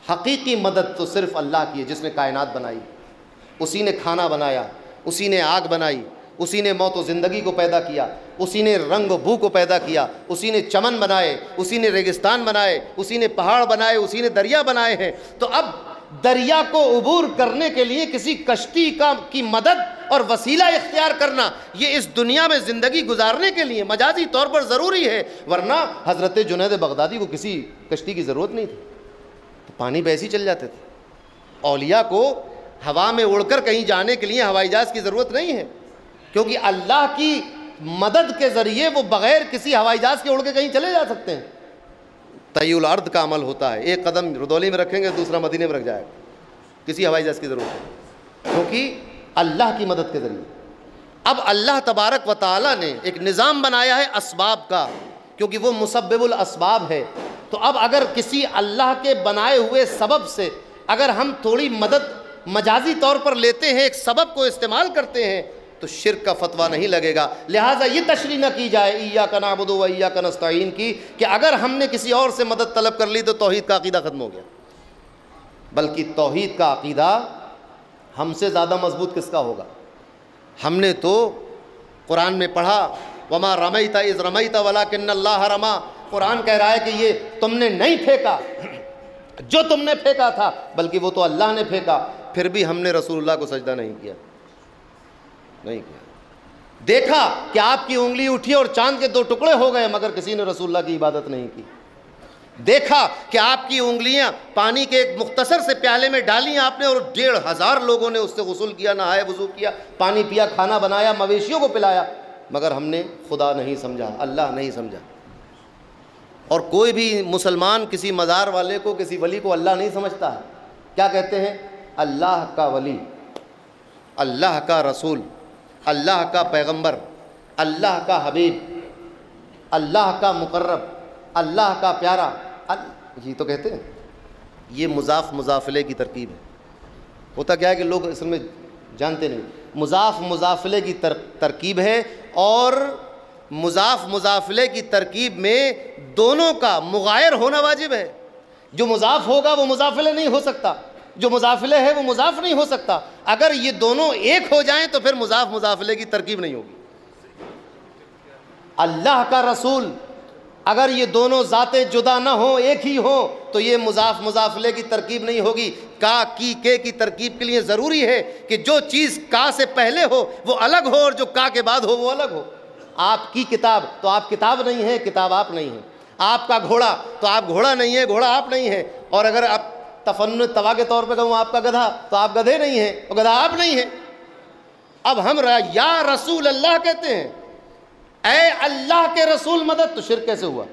حقیقی مدد تو صرف اللہ کی ہے، جس نے کائنات بنائی. اسی نے کھانا بنایا، اسی نے آگ بنائی، اسی نے موت و زندگی کو پیدا کیا، اسی نے رنگ و بو کو پیدا کیا، اسی نے چمن بنائے، اسی نے ریگستان بنائے، اسی نے پہاڑ بنائے، اسی نے دریا بنائے ہیں. تو اب دریا کو عبور کرنے کے لیے کسی کشتی کی مدد اور وسیلہ اختیار کرنا، یہ اس دنیا میں زندگی گزارنے کے لیے مجازی طور پر ضروری ہے. ورنہ حضرت جنید بغدادی کو کسی کشتی کی ضرورت نہیں تھی، تو پانی پہ ایسے ہی چل جاتے تھے. اولیاء کو ہوا میں اڑ کر کہیں جانے کے لیے ہوائی جہاز کی ضرورت نہیں ہے، کیونکہ اللہ کی مدد کے ذریعے وہ بغیر کسی ہوائی جہاز کے اڑ کے کہیں چلے جا سکتے ہیں. طی الارض کا عمل ہوتا ہے، ایک قدم ردولی میں رکھیں گے دوسرا مدینے میں رکھ جائے گا، کسی ہوائی جہاز کی ضرورت ہے، کیونکہ اللہ کی مدد کے ذریعے. اب اللہ تبارک و تعالیٰ نے ایک نظام بنایا ہے اسباب کا، کیونکہ وہ مسبب الاسباب ہے. تو اب اگر کسی اللہ کے بنائے ہوئے سبب سے اگر ہم تھوڑی مدد مجازی طور پر لیتے ہیں، ایک سبب کو استعمال کرتے ہیں، تو شرک کا فتویٰ نہیں لگے گا. لہٰذا یہ تشریح نہ کی جائے ایاک نعبد و ایاک نستعین کی کہ اگر ہم نے کسی اور سے مدد طلب کر لی تو توحید کا عقیدہ ختم ہو گیا. بلکہ توحید کا عقیدہ ہم سے زیادہ مضبوط کس کا ہوگا؟ ہم نے تو قرآن میں پڑھا وما رمیت اذ رمیت ولکن اللہ رما. قرآن کہہ رہا ہے کہ یہ تم نے نہیں پھینکا جو تم نے پھینکا تھا، بلکہ وہ تو اللہ نے پھینکا. پھر بھی ہم نے رسول اللہ کو سجدہ نہیں کیا. دیکھا کہ آپ کی انگلی اٹھی اور چاند کے 2 ٹکڑے ہو گئے مگر کسی نے رسول اللہ کی عبادت نہیں کی. دیکھا کہ آپ کی انگلیاں پانی کے ایک مختصر سے پیالے میں ڈالی آپ نے اور 1,500 لوگوں نے اس سے غسل کیا, نہائے, وضو کیا, پانی پیا, کھانا بنایا, مویشیوں کو پلایا, مگر ہم نے خدا نہیں سمجھا, اللہ نہیں سمجھا. اور کوئی بھی مسلمان کسی مزار والے کو, کسی ولی کو اللہ نہیں سمجھتا ہے. کیا کہتے ہیں؟ اللہ کا ولی, اللہ کا رسول, اللہ کا پیغمبر, اللہ کا حبیب, اللہ کا مقرب, اللہ کا پیارا, یہ تو کہتے ہیں. یہ مضاف مضافلے کی ترکیب ہے. ہوتا کیا ہے کہ لوگ اصل میں جانتے نہیں, مضاف مضافلے کی ترکیب ہے, اور مضاف مضافلے کی ترکیب میں دونوں کا مغایر ہونا واجب ہے. جو مضاف ہوگا وہ مضافلے نہیں ہو سکتا, جو مضافلے ہے وہ مضاف نہیں ہو سکتا. اگر یہ دونوں ایک ہو جائیں تو پھر مضاف مضافلے کی ترکیب نہیں ہوگی. اللہ کا رسول, اگر یہ دونوں ذاتیں جدا نہ ہوں, ایک ہی ہوں, تو یہ مضاف مضافلے کی ترکیب نہیں ہوگی. کا کی کے کی ترکیب کے لیے ضروری ہے کہ جو چیز کا سے پہلے ہو وہ الگ ہو, اور جو کا کے بعد ہو وہ الگ ہو. آپ کی کتاب تو آپ کتاب نہیں ہے, کتاب آپ نہیں ہے. آپ کا گھوڑا تو آپ گھوڑا نہیں ہے, گھوڑا آپ نہیں ہے. اور اگر آپ تفنن توا کے طور پہ کہوں آپ کا گدھا تو آپ گدھے نہیں ہیں, اور گدھا آپ نہیں ہیں. اب ہم یا رسول اللہ کہتے ہیں, اے اللہ کے رسول مدد, تو شرک کیسے ہوا؟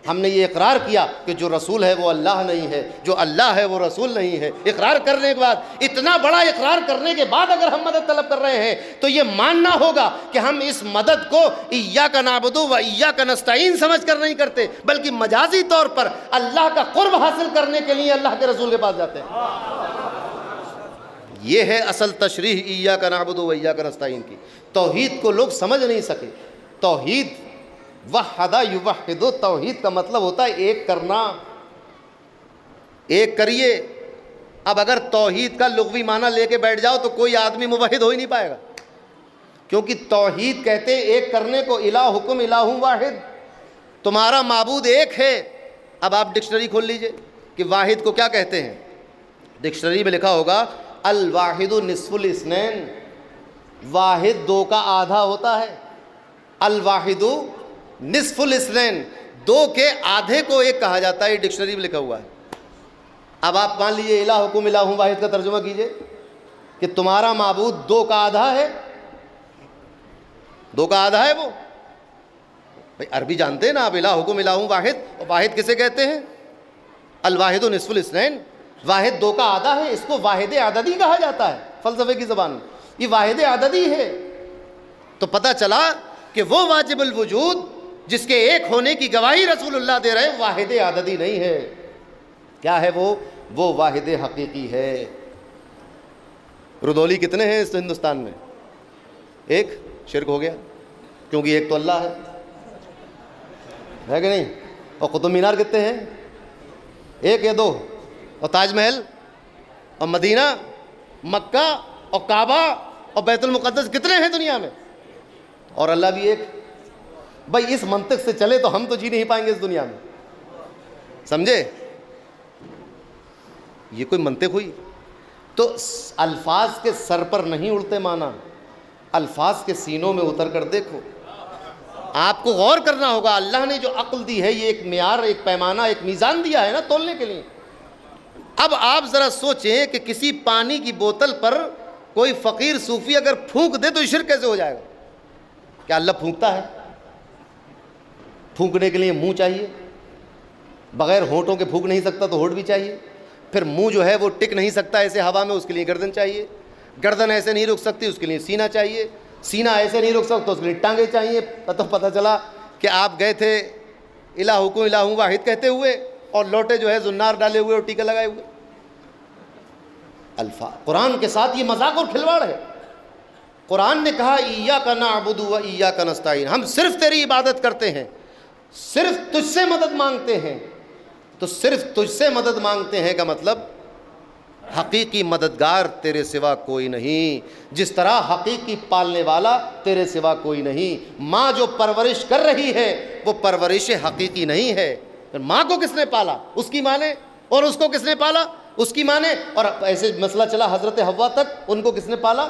ہم نے یہ اقرار کیا کہ جو رسول ہے وہ اللہ نہیں ہے, جو اللہ ہے وہ رسول نہیں ہے. اقرار کرنے کے بعد, اتنا بڑا اقرار کرنے کے بعد اگر ہم مدد طلب کر رہے ہیں تو یہ ماننا ہوگا کہ ہم اس مدد کو ایاک نعبد و ایاک نستعین سمجھ کر نہیں کرتے, بلکہ مجازی طور پر اللہ کا قرب حاصل کرنے کے لیے اللہ کے رسول کے پاس جاتے ہیں. یہ ہے اصل تشریح ایاک نعبد و ایاک نستعین کی. توحید کو لوگ سمجھ نہیں سکے. توحید وحد یوحد, توحید کا مطلب ہوتا ہے ایک کرنا, ایک کریے. اب اگر توحید کا لغوی معنی لے کے بیٹھ جاؤ تو کوئی آدمی موحد ہو ہی نہیں پائے گا, کیونکہ توحید کہتے ہیں ایک کرنے کو. الہکم الہ واحد, تمہارا معبود ایک ہے. اب آپ ڈکشنری کھول لیجئے کہ واحد کو کیا کہتے ہیں. ڈکشنری میں لکھا ہوگا الواحد نصف الاثنین, واحد 2 کا آدھا ہوتا ہے. الواحد نصف الاثنین, 2 کے آدھے کو ایک کہا جاتا ہے. یہ ڈکشنری میں لکھا ہوا ہے. اب آپ مان لیجئے الہکم الہ واحد کا ترجمہ کیجئے کہ تمہارا معبود 2 کا آدھا ہے. 2 کا آدھا ہے وہ. بھائی عربی جانتے ہیں نا آپ, الہکم الہ واحد, اور واحد کسے کہتے ہیں؟ الواحد نصف الاثنین, واحد 2 کا آدھا ہے. اس کو واحد عددی کہا جاتا ہے فلسفے کی زبان میں. یہ واحد عددی ہے. تو پتہ چلا کہ وہ واجب الوجود جس کے ایک ہونے کی گواہی رسول اللہ دے رہے ہیں واحد عددی نہیں ہے. کیا ہے وہ واحد حقیقی ہے. ردولی کتنے ہیں اس ہندوستان میں؟ ایک. شرک ہو گیا, کیونکہ ایک تو اللہ ہے کہ نہیں. اور قطب مینار کتنے ہیں؟ 1 یا 2. اور تاج محل اور مدینہ, مکہ اور کعبہ اور بیت المقدس کتنے ہیں دنیا میں؟ اور اللہ بھی ایک. بھائی اس منطق سے چلے تو ہم تو جی نہیں پائیں گے اس دنیا میں, سمجھے؟ یہ کوئی منطق ہوئی؟ تو الفاظ کے سر پر نہیں اڑتے معنی, الفاظ کے سینوں میں اتر کر دیکھو. آپ کو غور کرنا ہوگا. اللہ نے جو عقل دی ہے یہ ایک معیار, ایک پیمانہ, ایک میزان دیا ہے نا تولنے کے لیے. اب آپ ذرا سوچیں کہ کسی پانی کی بوتل پر کوئی فقیر صوفی اگر پھونک دے تو یہ شرک کیسے ہو جائے گا؟ کیا اللہ پھونکتا ہے؟ پھونکنے کے لیے منہ چاہیے, بغیر ہونٹوں کے پھونک نہیں سکتا تو ہونٹ بھی چاہیے. پھر منہ جو ہے وہ ٹک نہیں سکتا ایسے ہوا میں, اس کے لیے گردن چاہیے. گردن ایسے نہیں رک سکتی, اس کے لیے سینہ چاہیے. سینہ ایسے نہیں رک سکتا, اس کے لیے ٹانگیں چاہیے. تو پتہ چلا کہ آپ گئے تھے الہکم الہ واحد کہتے ہوئے اور لوٹے جو ہے زنار ڈالے ہوئے اور ٹیکا لگائے ہوئے. الفاظ قرآن کے ساتھ یہ مذاق اور کھلواڑ ہے. قرآن نے کہا ایاک نعبد و ایاک نستعین, ہم صرف تیری عبادت کرتے ہیں, صرف تجھ سے مدد مانگتے ہیں. تو صرف تجھ سے مدد مانگتے ہیں کا مطلب حقیقی مددگار تیرے سوا کوئی نہیں, جس طرح حقیقی پالنے والا تیرے سوا کوئی نہیں. ماں جو پرورش کر رہی ہے وہ پرورش حقیقی نہیں ہے. ماں کو کس نے پالا؟ اس کی ماں نے. اور اس کو کس نے پالا؟ اس کی ماں نے. اور ایسے مسئلہ چلا حضرت حوا تک, ان کو کس نے پالا؟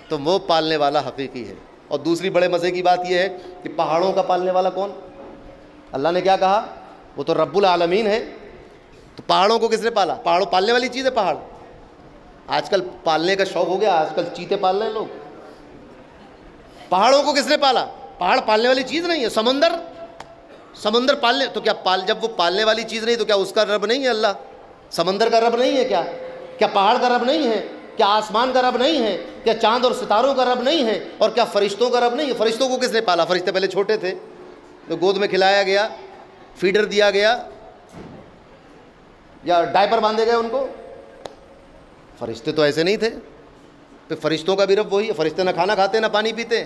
تو وہ پالنے والا حقیقی ہے. اور دوسری بڑے مزے کی بات یہ ہے کہ پہاڑوں کا پالنے والا کون؟ اللہ نے کیا کہا؟ وہ تو رب العالمین ہے. تو پہاڑوں کو کس نے پالا؟ پہاڑوں پالنے والی چیز ہے پہاڑ. آج کل پالنے کا شوق ہو گیا, آج کل چیتے پال رہے ہیں لوگ. پہاڑوں کو کس نے پالا؟ پہاڑ پالنے والی چیز نہیں ہے. سمندر پالنے تو کیا جب وہ پالنے والی چیز نہیں تو کیا اس کا رب نہیں ہے اللہ؟ سمندر کا رب نہیں ہے کیا؟ کیا پہاڑ کا رب نہیں ہے؟ کیا آسمان کا رب نہیں ہے؟ کیا چاند اور ستاروں کا رب نہیں ہے؟ اور کیا فرشتوں کا رب نہیں ہے؟ فرشتوں کو کس نے پالا؟ فرشتے پہلے چھوٹے تھے تو گود میں کھلایا گیا, فیڈر دیا گیا, یا ڈائپر باندھے گئے ان کو. فرشتے تو ایسے نہیں تھے. پھر فرشتوں کا بھی رب وہی ہے. فرشتے نہ کھانا کھاتے, نہ پانی پیتے,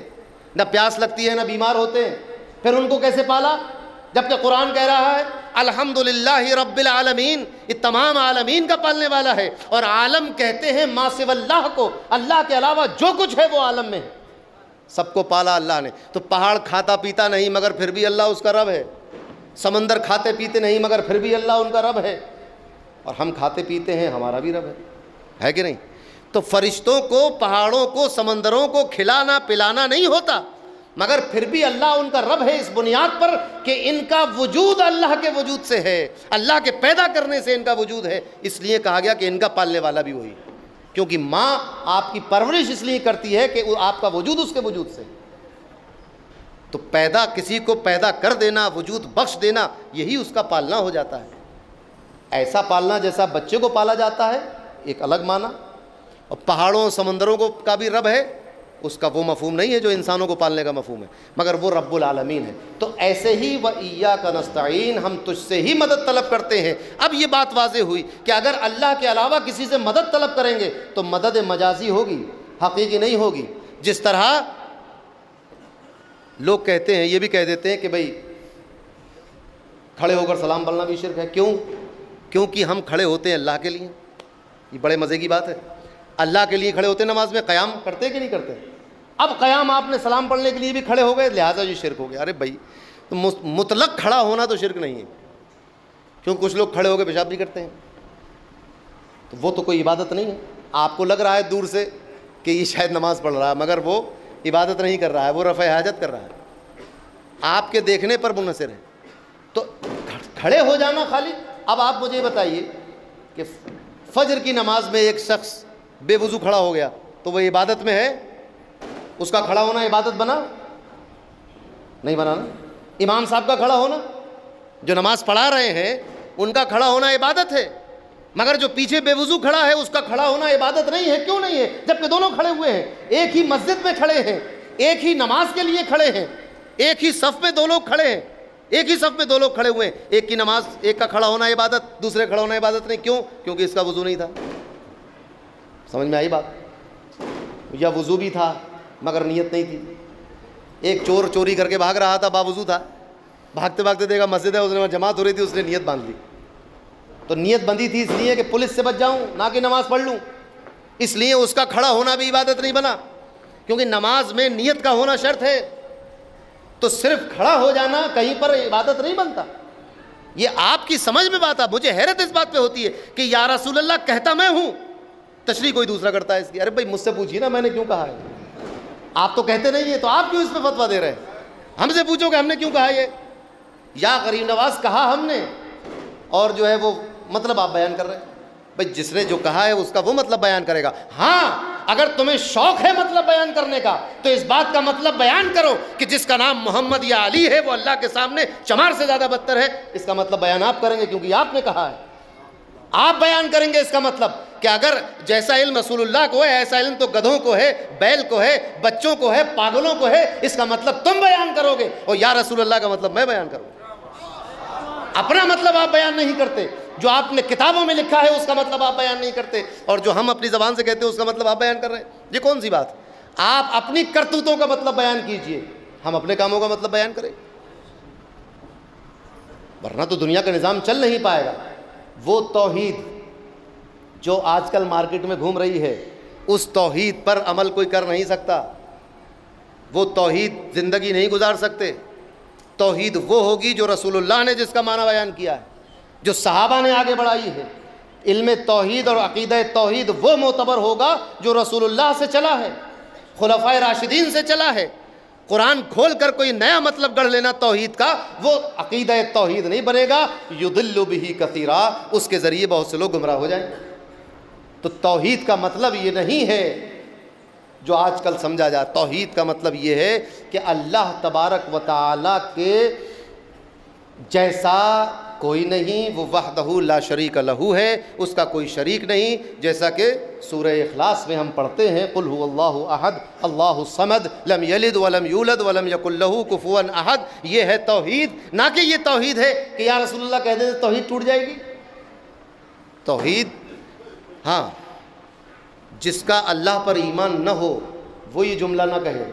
نہ پیاس لگتی ہے, نہ بیمار ہوتے ہیں. پھر ان کو کیسے پالا؟ جبکہ قرآن کہہ رہا ہے الحمدللہ رب العالمین, یہ تمام عالمین کا پالنے والا ہے. اور عالم کہتے ہیں ما سوی اللہ کو, اللہ کے علاوہ جو کچھ ہے وہ عالم میں ہے. سب کو پالا اللہ نے. تو پہاڑ کھاتا پیتا نہیں مگر پھر بھی اللہ اس کا رب ہے. سمندر کھاتے پیتے نہیں مگر پھر بھی اللہ ان کا رب ہے. اور ہم کھاتے پیتے ہیں, ہمارا بھی رب ہے کہ نہیں؟ تو فرشتوں کو, پہاڑوں کو, سمندروں کو کھلانا پلانا نہیں ہوتا, مگر پھر بھی اللہ ان کا رب ہے اس بنیاد پر کہ ان کا وجود اللہ کے وجود سے ہے, اللہ کے پیدا کرنے سے ان کا وجود ہے. اس لیے کہا گیا کہ ان کا پالنے والا بھی وہی, کیونکہ ماں آپ کی پرورش اس لیے کرتی ہے کہ آپ کا وجود اس کے وجود سے. تو کسی کو پیدا کر دینا, وجود بخش دینا, یہی اس کا پالنا ہو جاتا ہے. ایسا پالنا جیسا بچے کو پالا جاتا ہے ایک الگ معنی, اور پہاڑوں سمندروں کو کا بھی رب ہے, اس کا وہ مفہوم نہیں ہے جو انسانوں کو پالنے کا مفہوم ہے, مگر وہ رب العالمین ہے. تو ایسے ہی وَإِيَّاكَ نَسْتَعِينُ, ہم تجھ سے ہی مدد طلب کرتے ہیں. اب یہ بات واضح ہوئی کہ اگر اللہ کے علاوہ کسی سے مدد طلب کریں گے تو مدد مجازی ہوگی, حقیقی نہیں ہوگی. جس طرح لوگ کہتے ہیں, یہ بھی کہہ دیتے ہیں کہ بھئی کھڑے ہو کر سلام پڑھنا بھی شرک ہے. کیونکہ ہم کھڑے ہوتے ہیں اللہ کے لیے. یہ بڑے مزے کی بات ہے. اللہ کے لیے کھڑے ہوتے ہیں نماز میں, قیام کرتے کہ نہیں کرتے؟ اب قیام آپ نے سلام پڑھنے کے لیے بھی کھڑے ہو گئے, لہٰذا یہ شرک ہو گیا. ارے بھائی تو مطلق کھڑا ہونا تو شرک نہیں ہے, کیوں کچھ لوگ کھڑے ہو کے پیشاب بھی کرتے ہیں, تو وہ تو کوئی عبادت نہیں ہے. آپ کو لگ رہا ہے دور سے کہ یہ شاید نماز پڑھ رہا ہے, مگر وہ عبادت نہیں کر رہا ہے, وہ رفع حاجت کر رہا ہے, آپ کے دیکھنے پر منحصر ہے. تو کھڑے ہو جانا خالی. اب آپ مجھے بتائیے کہ فجر کی نماز میں ایک شخص بے وضو کھڑا ہو گیا تو وہ عبادت میں ہے؟ اس کا کھڑا ہونا عبادت بنا؟ نہیں بنا نا. امام صاحب کا کھڑا ہونا, جو نماز پڑھا رہے ہیں ان کا کھڑا ہونا عبادت ہے, مگر جو پیچھے بے وضو کھڑا ہے اس کا کھڑا ہونا عبادت نہیں ہے. کیوں نہیں ہے؟ جبکہ دونوں کھڑے ہوئے ہیں, ایک ہی مسجد میں کھڑے ہیں, ایک ہی نماز کے لیے کھڑے ہیں, ایک ہی صف میں دو لوگ کھڑے ہیں, ایک ہی صف میں دو لوگ کھڑے ہوئے ہیں. ایک کی نماز, ایک کا کھڑا ہونا عبادت, دوسرے کھڑا ہونا عبادت نہیں. کیوں؟ کیونکہ اس کا وضو نہیں تھا. سمجھ میں آئی بات؟ یا وضو بھی تھا مگر نیت نہیں تھی. ایک چور چوری کر کے بھاگ رہا تھا, باوضو تھا, بھاگتے بھاگتے دیکھا مسجد ہے, اس نے جماعت ہو رہی تھی, اس نے نیت باندھ لی. تو نیت بندی تھی اس لیے کہ پولیس سے بچ جاؤں, نہ کہ نماز پڑھ لوں, اس لیے اس کا کھڑا ہونا بھی عبادت نہیں بنا, کیونکہ نماز میں نیت کا ہونا شرط ہے. تو صرف کھڑا ہو جانا کہیں پر عبادت نہیں بنتا. یہ آپ کی سمجھ میں بات ہے. مجھے حیرت اس بات پہ ہوتی ہے کہ یا رسول اللہ کہتا میں ہوں, تشریح کوئی دوسرا کرتا ہے اس کی. ارے بھائی مجھ سے پوچھیے نا میں نے کیوں کہا ہے, آپ تو کہتے نہیں ہیں, تو آپ کیوں اس پہ فتویٰ دے رہے ہیں؟ ہم سے پوچھو کہ ہم نے کیوں کہا یہ. یا غریب نواز کہا ہم نے, اور جو ہے وہ مطلب آپ بیان کر رہے ہیں. بھائی جس نے جو کہا ہے اس کا وہ مطلب بیان کرے گا. ہاں اگر تمہیں شوق ہے مطلب بیان کرنے کا تو اس بات کا مطلب بیان کرو کہ جس کا نام محمد یا علی ہے وہ اللہ کے سامنے چمار سے زیادہ بدتر ہے. اس کا مطلب بیان آپ کریں گے کیونکہ آپ نے کہا ہے, آپ بیان کریں گے. اس کا مطلب کہ اگر جیسا علم رسول اللہ کو ہے ایسا علم تو گدھوں کو ہے, بیل کو ہے, بچوں کو ہے, پاگلوں کو ہے. اس کا مطلب تم بیان کرو گے, اور یا رسول اللہ کا مطلب میں بیان کروں. اپنا مطلب آپ بیان نہیں کرتے, جو آپ نے کتابوں میں لکھا ہے اس کا مطلب آپ بیان نہیں کرتے, اور جو ہم اپنی زبان سے کہتے ہیں اس کا مطلب آپ بیان کر رہے ہیں. یہ کون سی بات؟ آپ اپنی کرتوتوں کا مطلب بیان کیجئے, ہم اپنے کاموں کا مطلب بیان کریں, ورنہ تو دنیا کا نظام چل نہیں پائے گا. وہ توحید جو آج کل مارکیٹ میں گھوم رہی ہے, اس توحید پر عمل کوئی کر نہیں سکتا. وہ توحید زندگی نہیں گزار سکتے. توحید وہ ہوگی جو رسول اللہ نے جس کا معنی بیان کیا ہے, جو صحابہ نے آگے بڑھائی ہے. علم توحید اور عقیدہ توحید وہ معتبر ہوگا جو رسول اللہ سے چلا ہے, خلفائے راشدین سے چلا ہے. قرآن کھول کر کوئی نیا مطلب گڑھ لینا توحید کا، وہ عقیدہ توحید نہیں بنے گا. یضل بہ کثیرا، اس کے ذریعے بہت سے لوگ گمراہ ہو جائیں. تو توحید کا مطلب یہ نہیں ہے جو آج کل سمجھا جائے. توحید کا مطلب یہ ہے کہ اللہ تبارک و تعالیٰ کے جیسا کوئی نہیں، وہ وحدہ لا شریک لہ ہے، اس کا کوئی شریک نہیں. جیسا کہ سورہ اخلاص میں ہم پڑھتے ہیں قل هو اللہ احد اللہ الصمد لم یلد ولم یولد ولم یکن لہ کفوا احد. یہ ہے توحید، نہ کہ یہ توحید ہے کہ یا رسول اللہ کہہ دیں تو توحید ٹوٹ جائے گی. توحید ہاں، جس کا اللہ پر ایمان نہ ہو وہ یہ جملہ نہ کہے.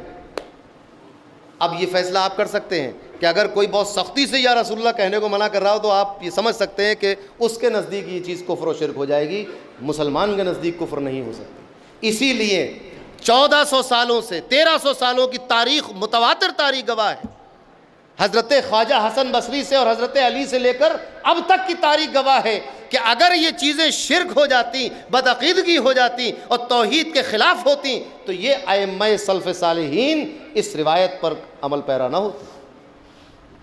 اب یہ فیصلہ آپ کر سکتے ہیں کہ اگر کوئی بہت سختی سے یا رسول اللہ کہنے کو منع کر رہا ہو تو آپ یہ سمجھ سکتے ہیں کہ اس کے نزدیک یہ چیز کفر و شرک ہو جائے گی، مسلمان کے نزدیک کفر نہیں ہو سکتی. اسی لیے 1400 سالوں سے 1300 سالوں کی تاریخ، متواتر تاریخ گواہ ہے. حضرت خواجہ حسن بصری سے اور حضرت علی سے لے کر اب تک کی تاریخ گواہ ہے کہ اگر یہ چیزیں شرک ہو جاتی، بدعقیدگی ہو جاتی اور توحید کے خلاف ہوتی تو یہ ائمہ سلف صالحین اس روایت پر عمل پیرا نہ ہوتے.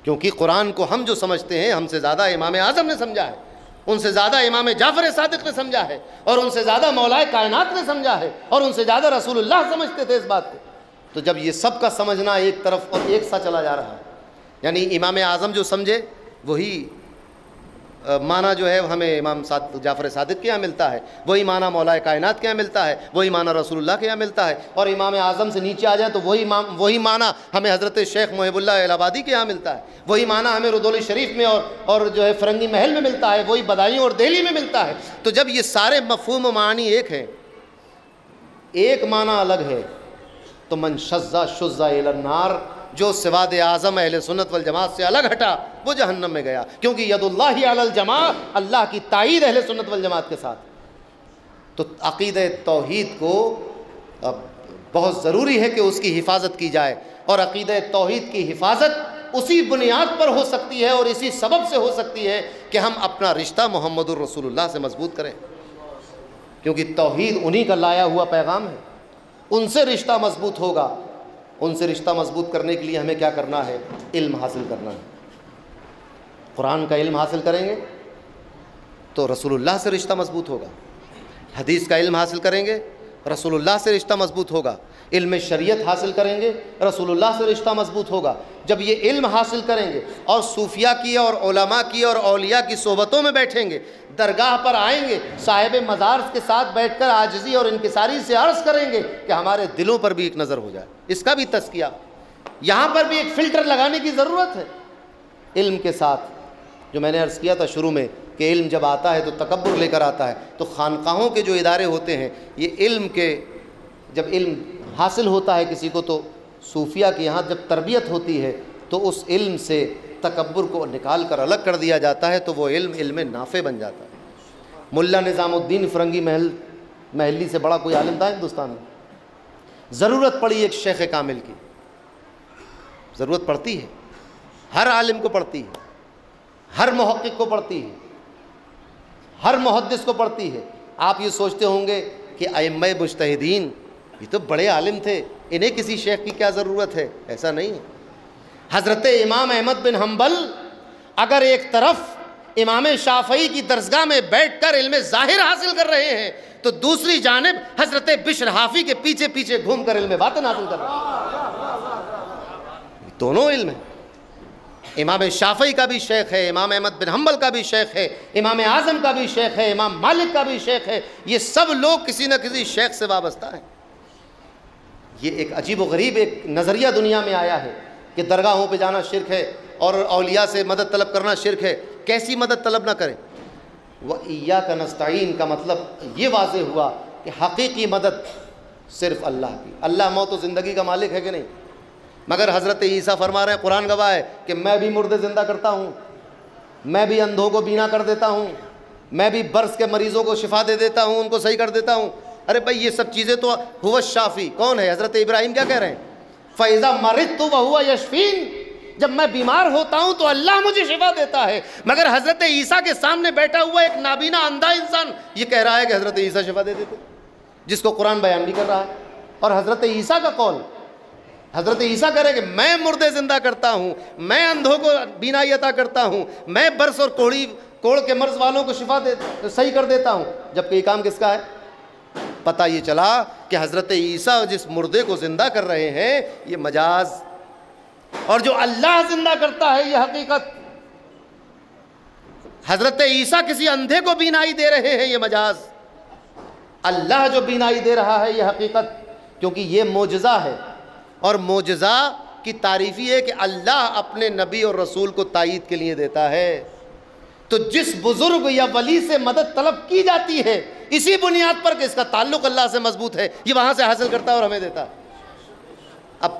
کیونکہ قرآن کو ہم جو سمجھتے ہیں، ہم سے زیادہ امام اعظم نے سمجھا ہے، ان سے زیادہ امام جعفر صادق نے سمجھا ہے، اور ان سے زیادہ مولا کائنات نے سمجھا ہے، اور ان سے زیادہ رسول اللہ سمجھتے تھے اس بات کو. تو جب یہ سب کا سمجھنا ایک طرف اور ایک سا چلا جا رہا ہے، یعنی امام اعظم جو سمجھے وہی معنی جو ہے ہمیں امام جعفر صادق کے یہاں ملتا ہے، وہی معنی مولا کائنات کے یہاں ملتا ہے، وہی معنی رسول اللہ کے یہاں ملتا ہے. اور امام اعظم سے نیچے آ جائیں تو وہی معنی ہمیں حضرت شیخ محب اللہ الہ آبادی کے یہاں ملتا ہے، وہی معنی ہمیں رودولی شریف میں اور جو ہے فرنگی محل میں ملتا ہے، وہی بدایوں اور دہلی میں ملتا ہے. تو جب یہ سارے مفہوم و معنی ایک ہیں، ایک معنی الگ ہے، تو من شذ الی النار، جو سواد اعظم اہل سنت والجماعت سے الگ ہٹا وہ جہنم میں گیا. کیونکہ ید اللہ علی الجماع، اللہ کی تائید اہل سنت والجماعت کے ساتھ. تو عقیدہ توحید کو بہت ضروری ہے کہ اس کی حفاظت کی جائے، اور عقیدہ توحید کی حفاظت اسی بنیاد پر ہو سکتی ہے اور اسی سبب سے ہو سکتی ہے کہ ہم اپنا رشتہ محمد الرسول اللہ سے مضبوط کریں. کیونکہ توحید انہی کا لایا ہوا پیغام ہے، ان سے رشتہ مضبوط ہوگا. ان سے رشتہ مضبوط کرنے کے لیے ہمیں کیا کرنا ہے؟ علم حاصل کرنا ہے. قرآن کا علم حاصل کریں گے تو رسول اللہ سے رشتہ مضبوط ہوگا. حدیث کا علم حاصل کریں گے رسول اللہ سے رشتہ مضبوط ہوگا. علم شریعت حاصل کریں گے رسول اللہ سے رشتہ مضبوط ہوگا. جب یہ علم حاصل کریں گے اور صوفیاء کی اور علماء کی اور اولیاء کی صحبتوں میں بیٹھیں گے، درگاہ پر آئیں گے، صاحب مزار کے ساتھ بیٹھ کر عاجزی اور انکساری سے عرض کریں گے کہ ہمارے دلوں پر بھی ایک نظر ہو جائے، اس کا بھی تزکیہ. یہاں پر بھی ایک فلٹر لگانے کی ضرورت ہے علم کے ساتھ. جو میں نے عرض کیا تھا شروع میں کہ علم جب آتا ہے تو تکبر لے کر آتا ہے. تو خانقاہوں کے جو ادارے ہوتے ہیں، یہ علم کے، جب علم حاصل ہوتا ہے کسی کو تو صوفیہ کے یہاں جب تربیت ہوتی ہے تو اس علم سے تکبر کو نکال کر الگ کر دیا جاتا ہے، تو وہ علم نافع بن جاتا ہے. ملا نظام الدین فرنگی محلی سے بڑا کوئی عالم تھا ہندوستان میں؟ ضرورت پڑی ایک شیخ کامل کی، ضرورت پڑتی ہے، ہر عالم کو پڑتی ہے، ہر محقق کو پڑتی ہے، ہر محدث کو پڑتی ہے. آپ یہ سوچتے ہوں گے کہ ائمہ مجتہدین یہ تو بڑے عالم تھے، انہیں کسی شیخ کی کیا ضرورت ہے؟ ایسا نہیں ہے. حضرت امام احمد بن حنبل اگر ایک طرف امام شافعی کی درسگاہ میں بیٹھ کر علم ظاہر حاصل کر رہے ہیں تو دوسری جانب حضرت بشر حافی کے پیچھے پیچھے گھوم کر علم باطن حاصل کر رہے ہیں. دونوں علم ہیں. امام شافعی کا بھی شیخ ہے، امام احمد بن حنبل کا بھی شیخ ہے، امام اعظم کا بھی شیخ ہے، امام مالک کا بھی شیخ ہے. یہ سب لوگ کسی نہ کسی شیخ سے وابستہ ہیں. یہ ایک عجیب و غریب ایک نظریہ دنیا میں آیا ہے کہ درگاہوں پہ جانا شرک ہے اور اولیاء سے مدد طلب کرنا شرک ہے. کیسی مدد طلب نہ کریں؟ وَإِيَّاكَ نَسْتَعِينُ کا مطلب یہ واضح ہوا کہ حقیقی مدد صرف اللہ کی. اللہ موت و زندگی کا مالک ہے کہ نہیں؟ مگر حضرت عیسیٰ فرما رہے ہیں، قرآن گواہ ہے کہ میں بھی مردے زندہ کرتا ہوں، میں بھی اندھوں کو بینا کر دیتا ہوں، میں بھی برس کے مریضوں کو شفا دے دیتا ہوں، ان کو صحیح کر دیتا ہوں. ارے بھائی یہ سب چیزیں تو هو الشافی کون ہے؟ حضرت ابراہیم کیا کہہ رہے ہیں؟ فَإِذَا مَرِضْتُ وَهُوَ يَشْفِينِ، جب میں بیمار ہوتا ہوں تو اللہ مجھے شفا دیتا ہے. مگر حضرت عیسیٰ کے سامنے بیٹھا ہوا ایک نابینا اندھا انسان یہ کہہ رہا ہے کہ حضرت عیسیٰ شفا دے دیتے، جس کو قرآن بیان بھی کر رہا ہے. اور حضرت عیسیٰ کا قول حضرت عیسیٰ کہہ رہے کہ میں مردے زندہ کرتا ہوں، میں اندھوں کو بینائی عطا کرتا ہوں، میں برس اور کوڑ کے مرض والوں کو شفا صحیح کر دیتا ہوں، جبکہ یہ کام کس کا ہے؟ پتہ یہ چلا کہ حضرت عیسیٰ جس مردے کو زندہ کر رہے ہیں یہ مجاز، اور جو اللہ زندہ کرتا ہے یہ حقیقت۔ حضرت عیسیٰ کسی اندھے کو بینائی دے رہے ہیں یہ مجاز، اللہ جو بینائی دے رہا ہے یہ حقیقت، کیونکہ یہ معجزہ ہے، اور معجزہ کی تعریف یہ ہے کہ اللہ اپنے نبی اور رسول کو تائید کے لیے دیتا ہے۔ تو جس بزرگ یا ولی سے مدد طلب کی جاتی ہے اسی بنیاد پر کہ اس کا تعلق اللہ سے مضبوط ہے، یہ وہاں سے حاصل کرتا ہے اور ہمیں دیتا ہے۔ اب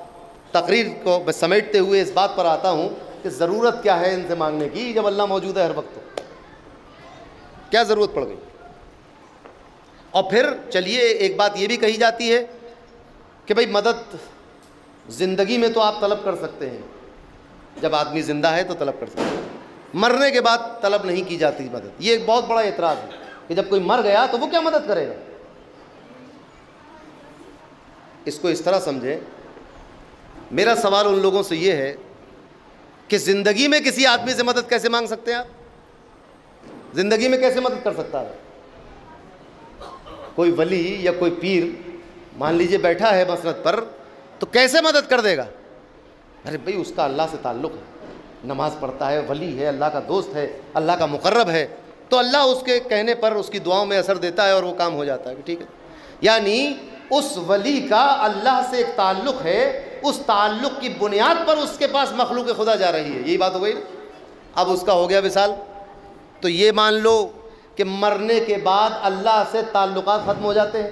تقریر کو سمیٹتے ہوئے اس بات پر آتا ہوں کہ ضرورت کیا ہے ان سے مانگنے کی جب اللہ موجود ہے ہر وقت؟ کیا ضرورت پڑ گئی؟ اور پھر چلیے ایک بات یہ بھی کہی جاتی ہے کہ بھئی مدد زندگی میں تو آپ طلب کر سکتے ہیں، جب آدمی زندہ ہے تو طلب کر سکتے ہیں، مرنے کے بعد طلب نہیں کی جاتی مدد۔ یہ ایک بہت بڑا اعتراض ہے کہ جب کوئی مر گیا تو وہ کیا مدد کرے گا؟ اس کو اس طرح سمجھیں، میرا سوال ان لوگوں سے یہ ہے کہ زندگی میں کسی آدمی سے مدد کیسے مانگ سکتے ہیں آپ؟ زندگی میں کیسے مدد کر سکتا ہے کوئی ولی یا کوئی پیر؟ مان لیجئے بیٹھا ہے مسند پر تو کیسے مدد کر دے گا؟ ارے بھئی اس کا اللہ سے تعلق ہے، نماز پڑھتا ہے، ولی ہے، اللہ کا دوست ہے، اللہ کا مقرب ہے، تو اللہ اس کے کہنے پر اس کی دعاؤں میں اثر دیتا ہے اور وہ کام ہو جاتا ہے، ٹھیک ہے۔ یعنی اس ولی کا اللہ سے ایک تعلق ہے، اس تعلق کی بنیاد پر اس کے پاس مخلوق خدا جا رہی ہے، یہی بات ہو گئی نا۔ اب اس کا ہو گیا وصال، تو یہ مان لو کہ مرنے کے بعد اللہ سے تعلقات ختم ہو جاتے ہیں،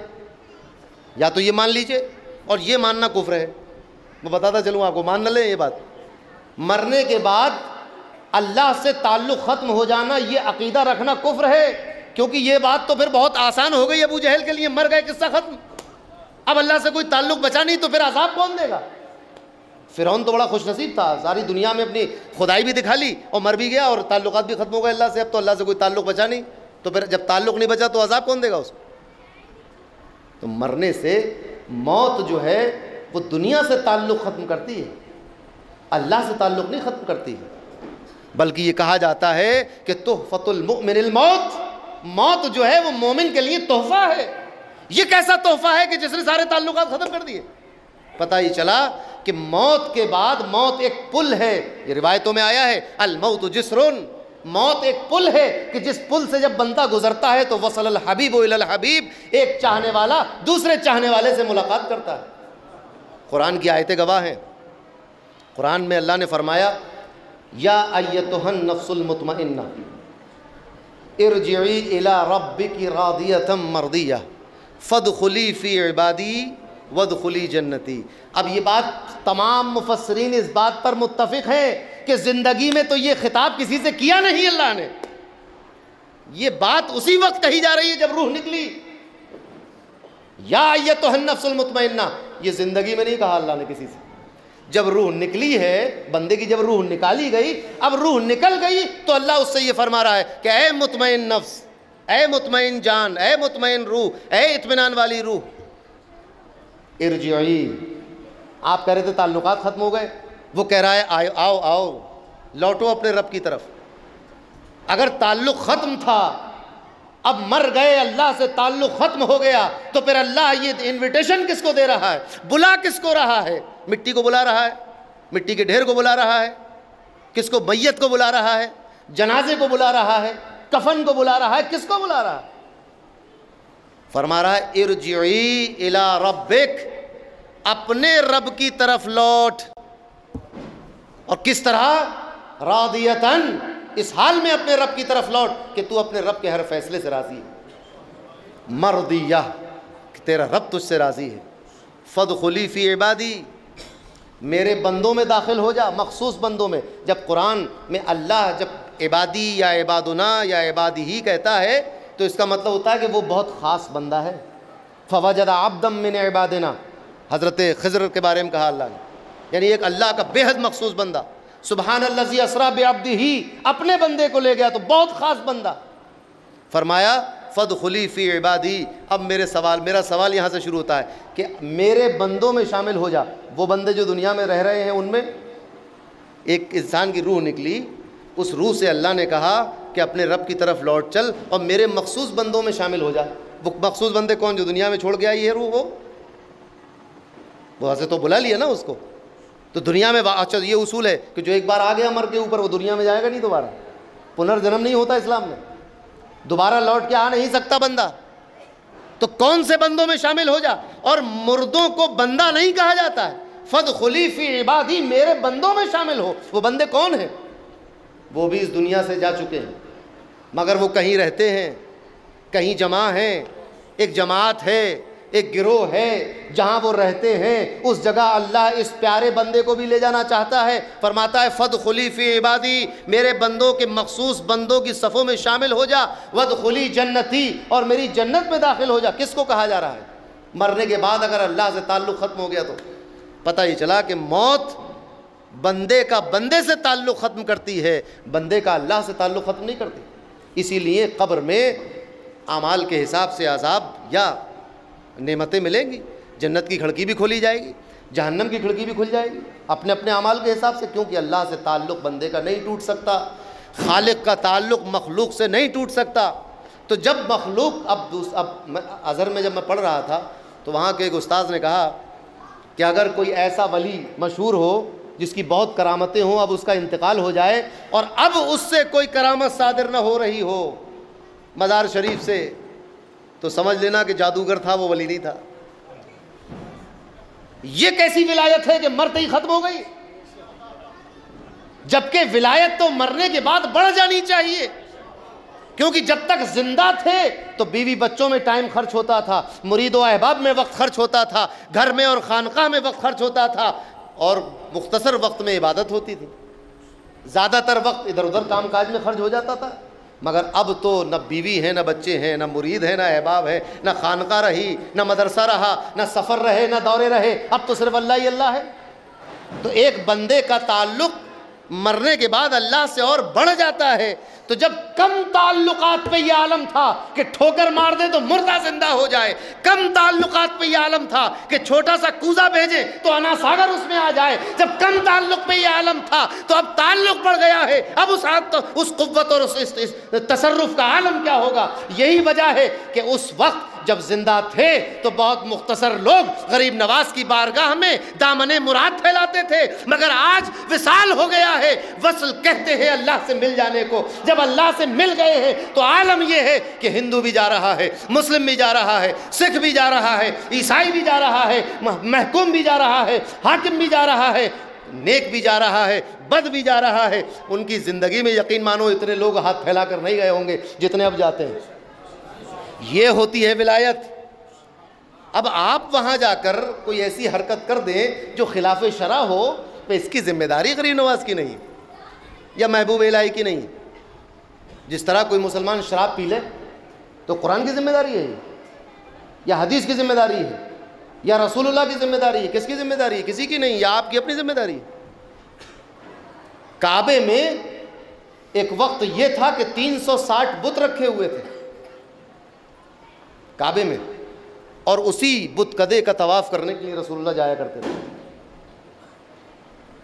یا تو یہ مان لیجئے، اور یہ ماننا کفر ہے، میں بتاتا چلوں آپ کو، مان نہ لیں یہ بات، مرنے کے بعد اللہ سے تعلق ختم ہو جانا یہ عقیدہ رکھنا کفر ہے، کیونکہ یہ بات تو پھر بہت آسان ہو گئی ابو جہل کے لیے، مر گئے قصہ ختم، اب اللہ سے کوئی تعلق بچا نہیں تو پھر عذاب کون دے گا؟ فرعون تو بڑا خوش نصیب تھا، ساری دنیا میں اپنی خدائی بھی دکھا لی اور مر بھی گیا اور تعلقات بھی ختم ہو گئے اللہ سے، اب تو اللہ سے کوئی تعلق بچا نہیں، تو پھر جب تعلق نہیں بچا تو عذاب کون دے گا اس کو؟ تو مرنے سے موت جو ہے وہ دنیا سے تعلق ختم کرتی ہے، اللہ سے تعلق نہیں ختم کرتی، بلکہ یہ کہا جاتا ہے کہ تحفۃ المؤمن الموت، موت جو ہے وہ مومن کے لیے تحفہ ہے۔ یہ کیسا تحفہ ہے کہ جس نے سارے تعلقات ختم کر دیے؟ پتہ ہی چلا کہ موت کے بعد موت ایک پل ہے، یہ روایتوں میں آیا ہے الموت جسرن، موت ایک پل ہے کہ جس پل سے جب بندہ گزرتا ہے تو وصل الحبیب الی الحبیب، ایک چاہنے والا دوسرے چاہنے والے سے ملاقات کرتا ہے۔ قرآن کی آیتیں گواہ ہیں، قرآن میں اللہ نے فرمایا یا ایتھا النفس المطمئنہ ارجعی الی ربک راضیۃ مرضیہ فادخلی فی عبادی وادخلی جنتی۔ اب یہ بات تمام مفسرین اس بات پر متفق ہیں کہ زندگی میں تو یہ خطاب کسی سے کیا نہیں اللہ نے، یہ بات اسی وقت کہی جا رہی ہے جب روح نکلی، یا ایتھا النفس المطمئنہ، یہ زندگی میں نہیں کہا اللہ نے کسی سے، جب روح نکلی ہے بندے کی، جب روح نکالی گئی، اب روح نکل گئی تو اللہ اس سے یہ فرما رہا ہے کہ اے مطمئن نفس، اے مطمئن جان، اے مطمئن روح، اے اطمینان والی روح، ارجعی۔ آپ کہہ رہے تھے تعلقات ختم ہو گئے، وہ کہہ رہا ہے آؤ آؤ لوٹو اپنے رب کی طرف۔ اگر تعلق ختم تھا، اب مر گئے، اللہ سے تعلق ختم ہو گیا، تو پھر اللہ یہ انویٹیشن کس کو دے رہا ہے؟ بلا کس کو رہا ہے؟ مٹی کو بلا رہا ہے، مٹی کے ڈھیر کو بلا رہا ہے، کس کو؟ میت کو بلا رہا ہے، جنازے کو بلا رہا ہے، کفن کو بلا رہا ہے، کس کو بلا رہا ہے؟ فرما رہا ہے ارجعی الی ربک، اپنے رب کی طرف لوٹ، اور کس طرح؟ راضیتاً، اس حال میں اپنے رب کی طرف لوٹ کہ تو اپنے رب کے ہر فیصلے سے راضی ہے، مرضیہ، کہ تیرا رب تجھ سے راضی ہے، فادخلی فی عبادی، میرے بندوں میں داخل ہو جا، مخصوص بندوں میں۔ جب قرآن میں اللہ جب عبادی یا عبادنا یا عبادی ہی کہتا ہے تو اس کا مطلب ہوتا ہے کہ وہ بہت خاص بندہ ہے۔ فوجد عبدا من عبادنا، حضرت خضر کے بارے میں کہا اللہ نے، یعنی ایک اللہ کا بے حد مخصوص بندہ، سبحان الذی اسریٰ بعبدہ، اپنے بندے کو لے گیا تو بہت خاص بندہ۔ فرمایا فادخلی فی عبادی. اب میرا سوال یہاں سے شروع ہوتا ہے کہ میرے بندوں میں شامل ہو جا. وہ بندے جو دنیا میں رہ رہے ہیں ان میں ایک انسان کی روح نکلی, اس روح سے اللہ نے کہا کہ اپنے رب کی طرف لوٹ چل اور میرے مخصوص بندوں میں شامل ہو جا. وہ مخصوص بندے کون؟ جو دنیا میں چھوڑ کے آئی ہے روح. وہ وہاں سے تو بلا لیا نا اس کو. تو دنیا میں اچھا یہ اصول ہے کہ جو ایک بار آ گیا مر کے اوپر وہ دنیا میں جائے گا نہیں دوبارہ. پنرجنم نہیں ہوتا اسلام میں, دوبارہ لوٹ کے آ نہیں سکتا بندہ. تو کون سے بندوں میں شامل ہو جا. اور مردوں کو بندہ نہیں کہا جاتا ہے. فادخلی فی عبادی, میرے بندوں میں شامل ہو. وہ بندے کون ہیں؟ وہ بھی اس دنیا سے جا چکے ہیں مگر وہ کہیں رہتے ہیں, کہیں جمع ہیں. ایک جماعت ہے, ایک گروہ ہے جہاں وہ رہتے ہیں. اس جگہ اللہ اس پیارے بندے کو بھی لے جانا چاہتا ہے. فرماتا ہے فادخلی فی عبادی, میرے بندوں کے مخصوص بندوں کی صفوں میں شامل ہو جا. وادخلی جنتی, اور میری جنت میں داخل ہو جا. کس کو کہا جا رہا ہے؟ مرنے کے بعد اگر اللہ سے تعلق ختم ہو گیا تو پتہ ہی چلا کہ موت بندے کا بندے سے تعلق ختم کرتی ہے, بندے کا اللہ سے تعلق ختم نہیں کرتی. اسی لیے قبر میں اعمال کے حساب سے عذاب یا نعمتیں ملیں گی. جنت کی کھڑکی بھی کھولی جائے گی, جہنم کی کھڑکی بھی کھل جائے گی اپنے اپنے اعمال کے حساب سے. کیونکہ اللہ سے تعلق بندے کا نہیں ٹوٹ سکتا, خالق کا تعلق مخلوق سے نہیں ٹوٹ سکتا. تو جب مخلوق اب ازہر میں جب میں پڑھ رہا تھا تو وہاں کے ایک استاذ نے کہا کہ اگر کوئی ایسا ولی مشہور ہو جس کی بہت کرامتیں ہوں, اب اس کا انتقال ہو جائے اور اب اس سے کوئی کرامت صادر نہ ہو رہی ہو مزار شریف سے, تو سمجھ لینا کہ جادوگر تھا, وہ ولی نہیں تھا. یہ کیسی ولایت ہے کہ مرتے ہی ختم ہو گئی؟ جبکہ ولایت تو مرنے کے بعد بڑھ جانی چاہیے. کیونکہ جب تک زندہ تھے تو بیوی بچوں میں ٹائم خرچ ہوتا تھا, مرید و احباب میں وقت خرچ ہوتا تھا, گھر میں اور خانقاہ میں وقت خرچ ہوتا تھا, اور مختصر وقت میں عبادت ہوتی تھی. زیادہ تر وقت ادھر ادھر کام کاج میں خرچ ہو جاتا تھا. مگر اب تو نہ بیوی ہے, نہ بچے ہیں, نہ مرید ہے, نہ احباب ہے, نہ خانقاہ رہی, نہ مدرسہ رہا, نہ سفر رہے, نہ دورے رہے. اب تو صرف اللہ ہی اللہ ہے. تو ایک بندے کا تعلق مرنے کے بعد اللہ سے اور بڑھ جاتا ہے. تو جب کم تعلقات پہ یہ عالم تھا کہ ٹھوکر مار دے تو مردہ زندہ ہو جائے, کم تعلقات پہ یہ عالم تھا کہ چھوٹا سا کوزہ بھیجے تو انا ساگر اس میں آ جائے, جب کم تعلق پہ یہ عالم تھا تو اب تعلق بڑھ گیا ہے. اب اس قوت اور اس تصرف کا عالم کیا ہوگا؟ یہی وجہ ہے کہ اس وقت جب زندہ تھے تو بہت مختصر لوگ غریب نواز کی بارگاہ میں دامن مراد پھیلاتے تھے, مگر آج وصال ہو گیا ہے. وصل کہتے ہیں اللہ سے مل جانے کو. جب اللہ سے مل گئے ہیں تو عالم یہ ہے کہ ہندو بھی جا رہا ہے, مسلم بھی جا رہا ہے, سکھ بھی جا رہا ہے, عیسائی بھی جا رہا ہے, محکوم بھی جا رہا ہے, حاکم بھی جا رہا ہے, نیک بھی جا رہا ہے, بد بھی جا رہا ہے. ان کی زندگی میں یقین مانو اتنے لوگ ہاتھ پھیلا کر نہیں گئے ہوں گے جتنے اب جاتے ہیں. یہ ہوتی ہے ولایت. اب آپ وہاں جا کر کوئی ایسی حرکت کر دیں جو خلاف شرع ہو, تو اس کی ذمہ داری غریب نواز کی نہیں یا محبوب الہی کی نہیں. جس طرح کوئی مسلمان شراب پی لے تو قرآن کی ذمہ داری ہے یا حدیث کی ذمہ داری ہے یا رسول اللہ کی ذمہ داری ہے؟ کس کی ذمہ داری ہے؟ کسی کی نہیں, یا آپ کی اپنی ذمہ داری ہے. کعبے میں ایک وقت یہ تھا کہ 360 بت رکھے ہوئے تھے کعبے میں, اور اسی بت کدے کا طواف کرنے کے لیے رسول اللہ جایا کرتے تھے.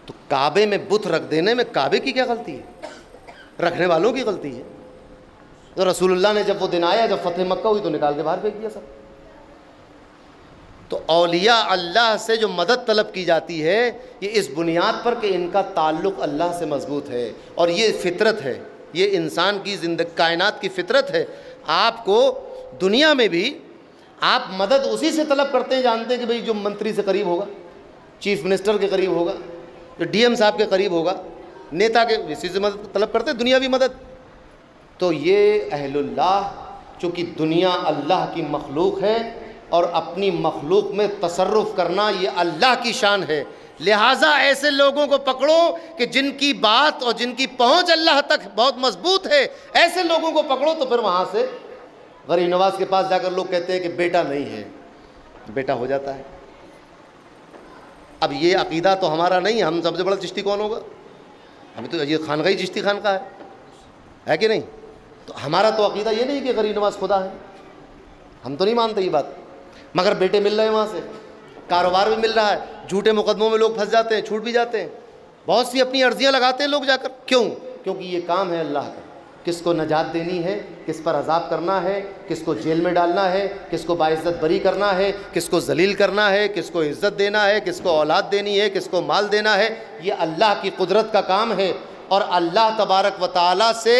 تو کعبے میں بت رکھ دینے میں کعبے کی کیا غلطی ہے؟ رکھنے والوں کی غلطی ہے. تو رسول اللہ نے جب وہ دن آیا, جب فتح مکہ ہوئی تو نکال کے باہر پھینک دیا سب. تو اولیاء اللہ سے جو مدد طلب کی جاتی ہے یہ اس بنیاد پر کہ ان کا تعلق اللہ سے مضبوط ہے, اور یہ فطرت ہے, یہ انسان کی کائنات کی فطرت ہے. آپ کو دنیا میں بھی آپ مدد اسی سے طلب کرتے ہیں, جانتے ہیں کہ بھئی جو منتری سے قریب ہوگا, چیف منسٹر کے قریب ہوگا, جو ڈی ایم صاحب کے قریب ہوگا, نیتا کے, اسی سے مدد طلب کرتے ہیں, دنیاوی مدد. تو یہ اہل اللہ, چونکہ دنیا اللہ کی مخلوق ہے اور اپنی مخلوق میں تصرف کرنا یہ اللہ کی شان ہے, لہٰذا ایسے لوگوں کو پکڑو کہ جن کی بات اور جن کی پہنچ اللہ تک بہت مضبوط ہے, ایسے لوگوں کو پکڑو. تو پھر وہاں سے غریب نواز کے پاس جا کر لوگ کہتے ہیں کہ بیٹا نہیں ہے, بیٹا ہو جاتا ہے. اب یہ عقیدہ تو ہمارا نہیں, ہم سب سے بڑا چشتی کون ہوگا؟ ہمیں تو یہ خانقاہی چشتی خانقاہ ہے کہ نہیں؟ تو ہمارا تو عقیدہ یہ نہیں کہ غریب نواز خدا ہے، ہم تو نہیں مانتے یہ بات، مگر بیٹے مل رہے ہیں وہاں سے، کاروبار بھی مل رہا ہے، جھوٹے مقدموں میں لوگ پھنس جاتے ہیں، چھوٹ بھی جاتے ہیں، بہت سی اپنی عرضیاں لگاتے ہیں لوگ جا کر. کیوں؟ کیونکہ یہ کام ہے اللہ کا، کس کو نجات دینی ہے، کس پر عذاب کرنا ہے، کس کو جیل میں ڈالنا ہے، کس کو باعزت بری کرنا ہے، کس کو ذلیل کرنا ہے، کس کو عزت دینا ہے، کس کو اولاد دینی ہے، کس کو مال دینا ہے. یہ اللہ کی قدرت کا کام ہے، اور اللہ تبارک و تعالیٰ سے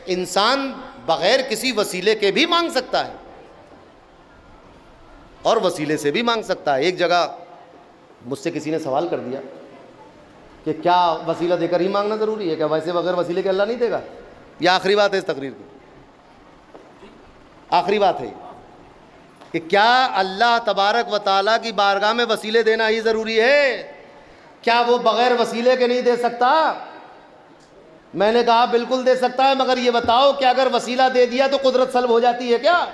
انسان بغیر کسی وسیلے کے بھی مانگ سکتا ہے اور وسیلے سے بھی مانگ سکتا ہے. ایک جگہ مجھ سے کسی نے سوال کر دیا کہ کیا وسیلہ دے کر ہی مانگنا ضروری ہے، کیا ویسے بغیر وسیلے کے اللہ نہیں دے گا؟ یہ آخری بات ہے اس تقریر کی، آخری بات ہے کہ کیا اللہ تبارک و تعالیٰ کی بارگاہ میں وسیلے دینا ہی ضروری ہے؟ کیا وہ بغیر وسیلے کے نہیں دے سکتا؟ میں نے کہا بالکل دے سکتا ہے، مگر یہ بتاؤ کہ اگر وسیلہ دے دیا تو قدرت سلب ہو جاتی ہے کیا؟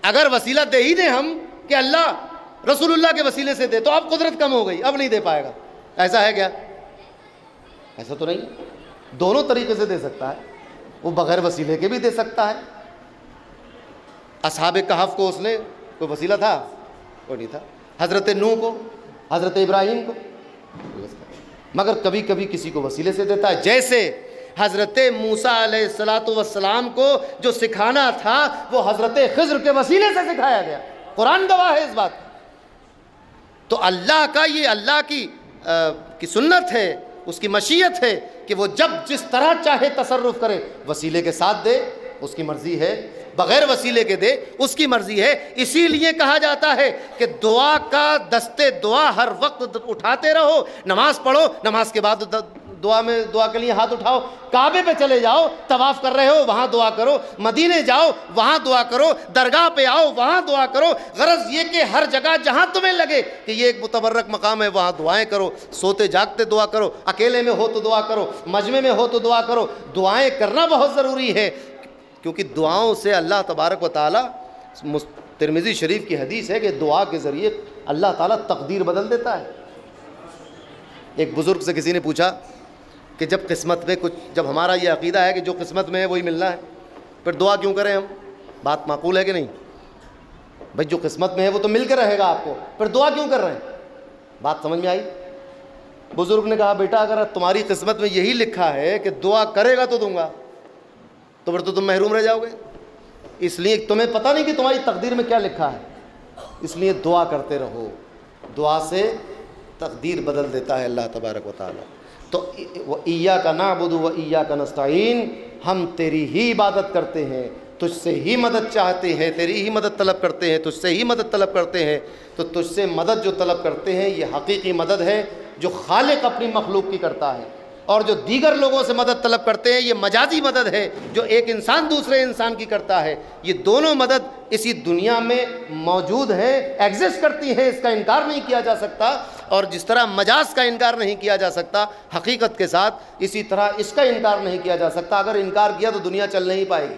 اگر وسیلہ دے ہی دیں ہم کہ اللہ رسول اللہ کے وسیلے سے دے، تو اب قدرت کم ہو گئی، اب نہیں دے پائے گا. ایسا ہے کیا؟ ایسا تو نہیں. دونوں طریقے سے دے سکتا ہے، وہ بغیر وسیلے کے بھی دے سکتا ہے. اصحاب کہف کو اس نے کوئی وسیلہ تھا؟ کوئی نہیں تھا. حضرت نوح کو، حضرت ابراہیم کو، مگر کبھی کبھی کسی کو وسیلے سے دیتا ہے. جیسے حضرت موسیٰ علیہ السلام کو جو سکھانا تھا وہ حضرت خضر کے وسیلے سے سکھایا گیا، قرآن گواہ ہے اس بات. تو اللہ کا یہ اللہ کی سنت ہے، اس کی مشیت ہے کہ وہ جب جس طرح چاہے تصرف کرے، وسیلے کے ساتھ دے اس کی مرضی ہے، بغیر وسیلے کے دے اس کی مرضی ہے. اسی لیے کہا جاتا ہے کہ دعا کا دستے دعا ہر وقت اٹھاتے رہو. نماز پڑھو، نماز کے بعد دعا کے لیے ہاتھ اٹھاؤ. کعبے پہ چلے جاؤ، طواف کر رہے ہو وہاں دعا کرو. مدینے جاؤ وہاں دعا کرو. درگاہ پہ آؤ وہاں دعا کرو. غرض یہ کہ ہر جگہ جہاں تمہیں لگے کہ یہ ایک متبرک مقام ہے وہاں دعائیں کرو. سوتے جاگتے دعا کرو، اکیلے میں ہو تو دعا کرو، مجمع میں ہو تو دعا کرو. دعائیں کرنا بہت ضروری ہے، کیونکہ دعاؤں سے اللہ تبارک و تعالیٰ، ترمذی شریف کی حدیث ہے کہ دعا کے ذریعے اللہ تعالیٰ تقدیر بدل دیتا ہے. ایک بزرگ سے کسی نے پوچھا کہ جب قسمت میں کچھ، جب ہمارا یہ عقیدہ ہے کہ جو قسمت میں ہے وہی ملنا ہے، پھر دعا کیوں کریں ہم؟ بات معقول ہے کہ نہیں؟ بھائی جو قسمت میں ہے وہ تو مل کے رہے گا آپ کو، پھر دعا کیوں کر رہے ہیں؟ بات سمجھ میں آئی؟ بزرگ نے کہا بیٹا اگر تمہاری قسمت میں یہی لکھا ہے کہ دعا کرے گا تو دوں گا، تو پھر تو تم محروم رہ جاؤ گے. اس لیے تمہیں پتہ نہیں کہ تمہاری تقدیر میں کیا لکھا ہے، اس لیے دعا کرتے رہو. دعا سے تقدیر بدل دیتا ہے اللہ تبارک و تعالیٰ. تو وَإِيَّاكَ نَعْبُدُ وَإِيَّاكَ نَسْتَعِينُ، ہم تیری ہی عبادت کرتے ہیں، تجھ سے ہی مدد چاہتے ہیں، تیری ہی مدد طلب کرتے ہیں، تجھ سے ہی مدد طلب کرتے ہیں. تو تجھ سے مدد جو طلب کرتے ہیں یہ حقیقی مدد ہے جو خالق اپنی مخلوق کی کرتا ہے، اور جو دیگر لوگوں سے مدد طلب کرتے ہیں یہ مجازی مدد ہے جو ایک انسان دوسرے انسان کی کرتا ہے. یہ دونوں مدد اسی دنیا میں موجود ہیں، ایگزسٹ کرتی ہیں، اس کا انکار نہیں کیا جا سکتا. اور جس طرح مجاز کا انکار نہیں کیا جا سکتا حقیقت کے ساتھ، اسی طرح اس کا انکار نہیں کیا جا سکتا. اگر انکار کیا تو دنیا چل نہیں پائے گی،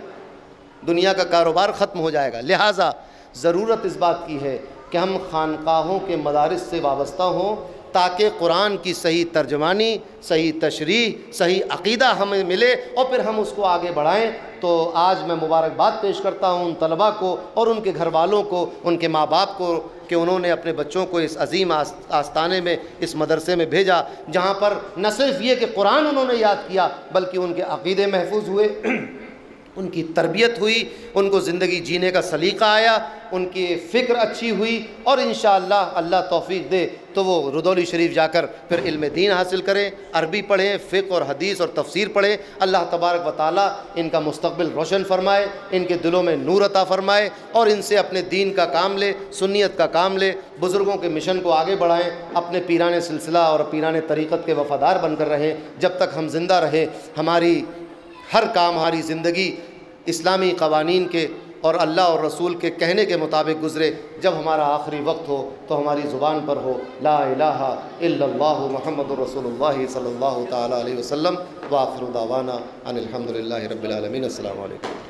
دنیا کا کاروبار ختم ہو جائے گا. لہٰذا ضرورت اس بات کی ہے کہ ہم خانقاہوں کے مدارس سے وابستہ ہوں تاکہ قرآن کی صحیح ترجمانی، صحیح تشریح، صحیح عقیدہ ہمیں ملے اور پھر ہم اس کو آگے بڑھائیں. تو آج میں مبارکباد پیش کرتا ہوں ان طلباء کو اور ان کے گھر والوں کو، ان کے ماں باپ کو کہ انہوں نے اپنے بچوں کو اس عظیم آستانے میں، اس مدرسے میں بھیجا جہاں پر نہ صرف یہ کہ قرآن انہوں نے یاد کیا بلکہ ان کے عقیدے محفوظ ہوئے، ان کی تربیت ہوئی، ان کو زندگی جینے کا سلیقہ آیا، ان کی فکر اچھی ہوئی، اور انشاءاللہ اللہ توفیق دے تو وہ رودولی شریف جا کر پھر علم دین حاصل کریں، عربی پڑھیں، فقہ اور حدیث اور تفسیر پڑھیں. اللہ تبارک و تعالیٰ ان کا مستقبل روشن فرمائے، ان کے دلوں میں نور عطا فرمائے، اور ان سے اپنے دین کا کام لے، سنیت کا کام لے، بزرگوں کے مشن کو آگے بڑھائیں، اپنے پیران سلسلہ اور پیران طریقت کے وفادار بن کر رہیں. جب تک ہم زندہ رہیں ہماری ہر کام، ہماری زندگی اسلامی قوانین کے اور اللہ اور رسول کے کہنے کے مطابق گزرے. جب ہمارا آخری وقت ہو تو ہماری زبان پر ہو لا الہ الا اللہ محمد رسول اللہ صلی اللہ تعالی علیہ وسلم. وآخر دعوانا ان الحمد للہ رب العالمین. السلام علیکم.